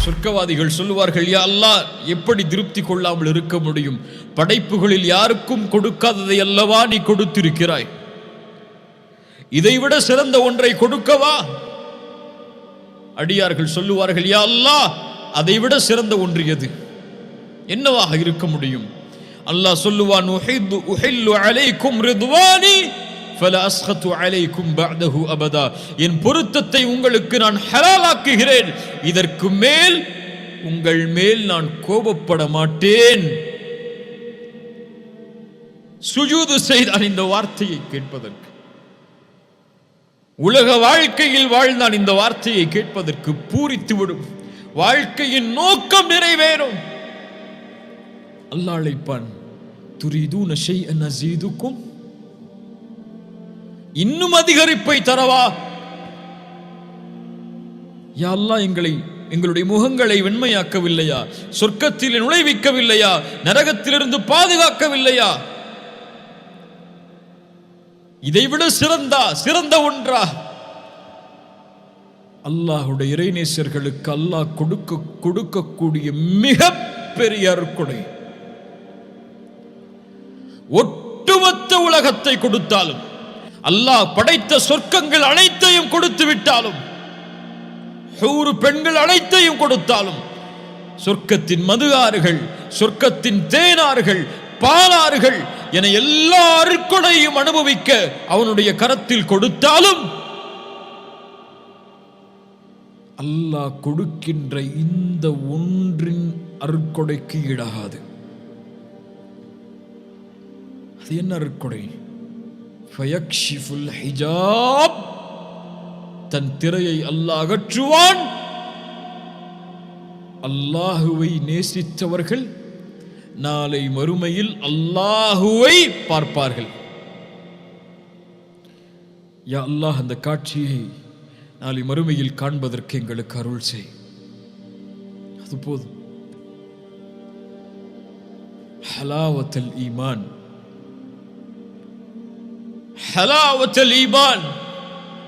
சொர்க்கவாதிகள் சொல்லுவார்கள், யா அல்லாஹ், எப்படி திருப்தி கொள்ளாமல் இருக்க முடியும்? படைப்புகளில் யாருக்கும் கொடுக்காததை அல்லவா நீ கொடுத்திருக்கிறாய். இதைவிட சிறந்த ஒன்றை கொடுக்கவா? அடியார்கள் சொல்லுவார்கள், யா அல்லாஹ், அதைவிட சிறந்த ஒன்று எது? என்னவாக இருக்க முடியும்? அல்லாஹ் சொல்லுவான், உஹில்லு அலைக்கும் ரிதுவானி ஃபலா அஸ்கத்து அலைக்கும் பஅதஹு அபதா, என் பொருத்தத்தை உங்களுக்கு நான் ஹலாலாக்குகிறேன், இதற்கு மேல் உங்கள் மேல் நான் கோபப்பட மாட்டேன். சுஜூது செய்தான் இந்த வார்த்தையை கேட்பதற்கு. உலக வாழ்க்கையில் வாழ்ந்தான் இந்த வார்த்தையை கேட்பதற்கு. பூரித்து விடும், வாழ்க்கையின் நோக்கம் நிறைவேறும். அல்லாஹ் அழைப்பான், துரீதூன ஷைஅன் அஸீதுக்கும், இன்னும் அதிகரிப்பை தரவா? யா அல்லாஹ், எங்களுடைய முகங்களை வெண்மையாக்கவில்லையா? சொர்க்கத்தில் நுழைவிக்கவில்லையா? நரகத்திலிருந்து பாதுகாக்கவில்லையா? இதைவிட சிறந்த ஒன்றா? அல்லாஹுடைய இறைநேசர்களுக்கு அல்லாஹ் கொடுக்கக்கூடிய மிக பெரிய அருட்கொடை. ஒட்டுமொத்த உலகத்தை கொடுத்தாலும், அல்லாஹ் படைத்த சொர்க்கங்கள் அனைத்தையும் கொடுத்து விட்டாலும், ஹூர் பெண்கள் அனைத்தையும் கொடுத்தாலும், சொர்க்கத்தின் மது ஆறுகள், சொர்க்கத்தின் தேனாறுகள், பாலாறுகள் என எல்லா அருட்கொடையும் அனுபவிக்க அவனுடைய கரத்தில் கொடுத்தாலும், அல்லாஹ் கொடுக்கின்ற இந்த ஒன்றின் அருட்கொடைக்கு ஈடாகாது. அது என்ன அருட்கொடை? ஃபயக்ஷிஃபுல் ஹிஜாப், தன் திரையை அல்லாஹ் அகற்றுவான். அல்லாஹுவை நேசித்தவர்கள் நாளை மறுமையில் அல்லாஹுவை பார்ப்பார்கள். யா அல்லாஹ், அந்த காட்சியை நாளை மறுமையில் காண்பதற்கு எங்களுக்கு அருள் செய். அது போதும். ஹலாவத்தல் ஈமான், ஹலாவத்தல் ஈமான்,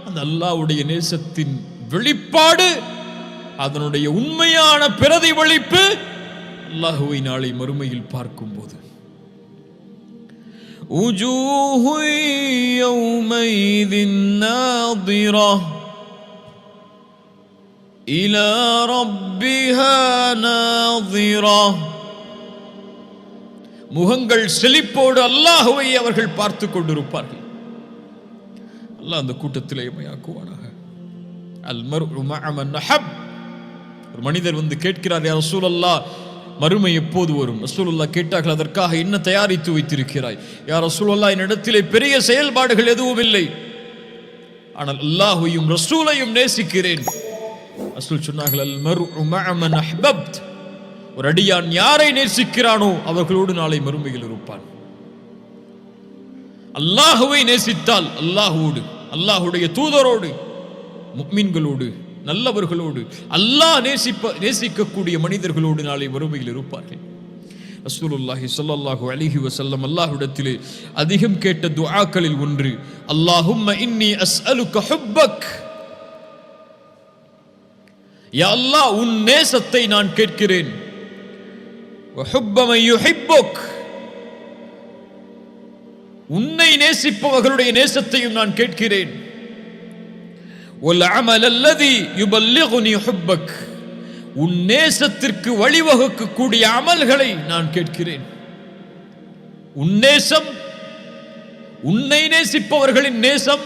அந்த அல்லாஹ்வுடைய நேசத்தின் வெளிப்பாடு, அதனுடைய உண்மையான பிரதிபலிப்பு அல்லாஹுவை நாளை மறுமையில் பார்க்கும்போது. وجوه يومئذ ناظرة إلى ربها ناظرة. முகங்கள் செழிப்போடு அல்லாஹுவை அவர்கள் பார்த்து கொண்டிருப்பார்கள். அல்லாஹ் அந்த கூட்டத்திலே எம்மையாக்குவானாக. அல் மர்உ மஅ மன் அஹப். ஒரு மனிதர் வந்து கேட்கிறார், யா ரசூலல்லாஹ், மறுமை எப்போது வரும்? ரசூலுல்லாஹ் கேட்டார்கள், அதற்காக என்ன தயாரித்து வைத்திருக்கிறாய்? யா ரசூலுல்லாஹ், என்னிடத்திலே பெரிய செயல்பாடுகள் எதுவும் இல்லை, ஆனால் அல்லாஹ்வையும் ரசூலையும் நேசிக்கிறேன். ரசூல் சொன்னார்கள், அல் மர்உ மஅ மன் அஹ்பப்த். ஒரு அடியான் யாரை நேசிக்கிறானோ அவர்களோடு நாளை மறுமையில் இருப்பான். அல்லாஹுவை நேசித்தால் அல்லாஹ்வோடு, அல்லாஹ்வுடைய தூதரோடு, முஃமின்களோடு, நல்லவர்களோடு, அல்லாஹ் நேசிக்கக்கூடிய மனிதர்களோடு நாளை மறுமையில் இருப்பார்கள். ரசூலுல்லாஹி ஸல்லல்லாஹு அலைஹி வஸல்லம் அல்லாஹ்விடத்திலே அதிகம் கேட்ட துஆக்களில் ஒன்று, அல்லாஹும்ம இன்னி அஸ்அலுக ஹுப்பக். யா அல்லாஹ், உன் நேசத்தை நான் கேட்கிறேன். வ ஹுப்ப மன் யுஹிப்புக். உன்னை நேசிப்பவர்களுடைய நேசத்தையும் நான் கேட்கிறேன். வல் அமல் அல்லதி யுபல்லிகுனி ஹுப்பக். உன் நேசத்திற்கு வழிவகுக்கக்கூடிய அமல்களை நான் கேட்கிறேன். உன் நேசம், உன்னை நேசிப்பவர்களின் நேசம்,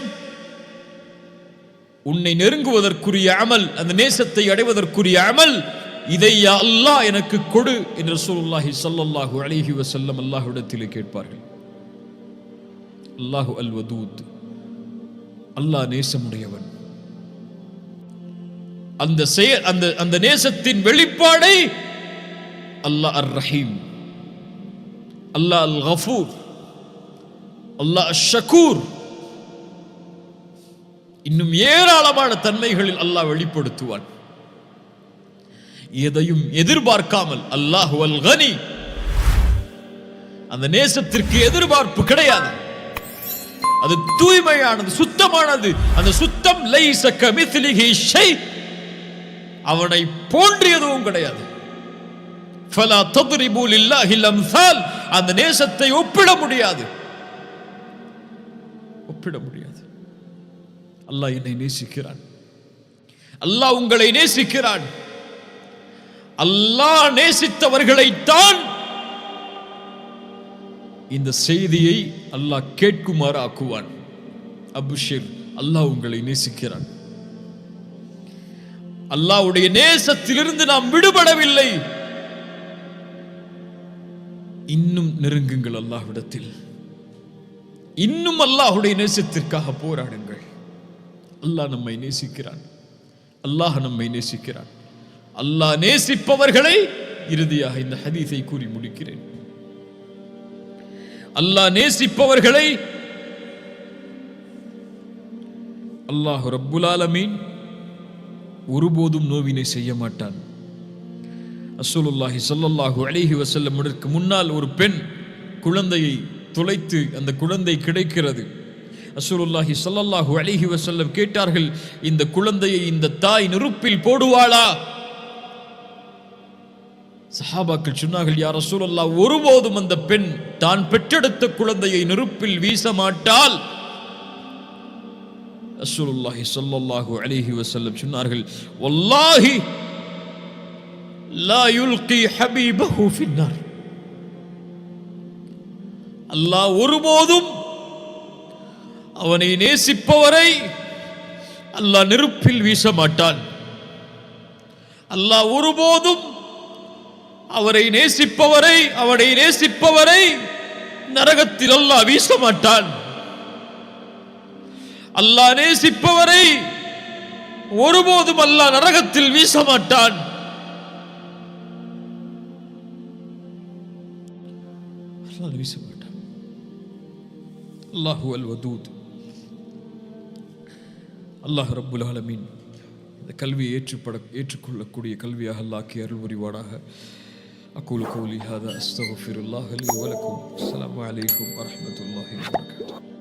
உன்னை நெருங்குவதற்குரிய அமல், அந்த நேசத்தை அடைவதற்குரிய அமல், இதை யா அல்லாஹ் எனக்கு கொடு என்று ரசூலுல்லாஹி ஸல்லல்லாஹு அலைஹி வஸல்லம் அல்லாஹ்விடத்திலே கேட்பார்கள். அல்லாஹு அல் வதூத், அல்லாஹ் நேசமுடையவன். அந்த நேசத்தின் வெளிப்பாடை அல்லாஹ் அர் ரஹீம், அல்லாஹ் அல் கஃபூர், அல்லாஹ் அஷ் ஷக்கூர், இன்னும் ஏராளமான தன்மைகளில் அல்லாஹ் வெளிப்படுத்துவான். எதையும் எதிர்பார்க்காமல். அல்லாஹு அல் கனி, அந்த நேசத்திற்கு எதிர்பார்ப்பு கிடையாது. அது தூய்மையானது, சுத்தமானது. அந்த சுத்தம் லைஸ கமித்லிஹி ஷை, அவனை போன்று எதுவும் கிடையாது. ஃபலா தத்ரிபு லில்லாஹில் அம்சால், அந்த நேசத்தை ஒப்பிட முடியாது, ஒப்பிட முடியாது. அல்லாஹ் என்னை நேசிக்கிறான், அல்லாஹ் உங்களை நேசிக்கிறான். அல்லாஹ் நேசித்தவர்களைத்தான் இந்த செய்தியை அல்லாஹ் கேட்குமாறு ஆக்குவான். அபுஷிர், அல்லாஹ் உங்களை நேசிக்கிறான். அல்லாஹ்வுடைய நேசத்திலிருந்து நாம் விடுபடவில்லை. இன்னும் நெருங்குங்கள் அல்லாஹ்விடத்தில். இன்னும் அல்லாஹ்வுடைய நேசத்திற்காக போராடுங்கள். அல்லாஹ் நம்மை நேசிக்கிறான், அல்லாஹ் நம்மை நேசிக்கிறான். அல்லாஹ் நேசிப்பவர்களை, இறுதியாக இந்த ஹதீஸை கூறி முடிக்கிறேன், அல்லாஹ் நேசிப்பவர்களை அல்லாஹ் ரப்புல் ஆலமீன் ஒருபோதும் நோவினை செய்ய மாட்டான். ரசூலுல்லாஹி ஸல்லல்லாஹு அலைஹி வஸல்லம் முன்னால் ஒரு பெண் குழந்தையை தொலைத்து அந்த குழந்தை கிடைக்கிறது. ரசூலுல்லாஹி ஸல்லல்லாஹு அலைஹி வஸல்லம் கேட்டார்கள், இந்த குழந்தையை இந்த தாய் நெருப்பில் போடுவாளா? சஹாபாக்கள் சொன்னார்கள், யா ரசூலல்லாஹ், ஒருபோதும் அந்த பெண் தான் பெற்றெடுத்த குழந்தையை நெருப்பில் வீச மாட்டாள். ரசூலுல்லாஹி ஸல்லல்லாஹு அலைஹி வஸல்லம் சொன்னார்கள், வல்லாஹி லா யுல்கி ஹபீபஹு ஃபின்னார். அல்லாஹ் ஒருபோதும் அவனை நேசிப்பவரை அல்லாஹ் நெருப்பில் வீச மாட்டான். அல்லாஹ் ஒருபோதும் அவரை நேசிப்பவரை, அவனை நேசிப்பவரை நரகத்தில் அல்லாஹ் வீச மாட்டான். அல்லாஹ் நேசிப்பவரை ஒருபோதும் அல்லாஹ் நரகத்தில் வீச மாட்டான். வீச மாட்டான். அல்லாஹு அல் வதூத். அல்லாஹ் ரப்புல் ஆலமீன் இந்த கல்வியை ஏற்றுக்கொள்ளக்கூடிய கல்வியாக அல்லாஹ்க்கு அருள் புரிவானாக. أقول قولي هذا أستغفر الله لي ولكم. السلام عليكم ورحمة الله وبركاته.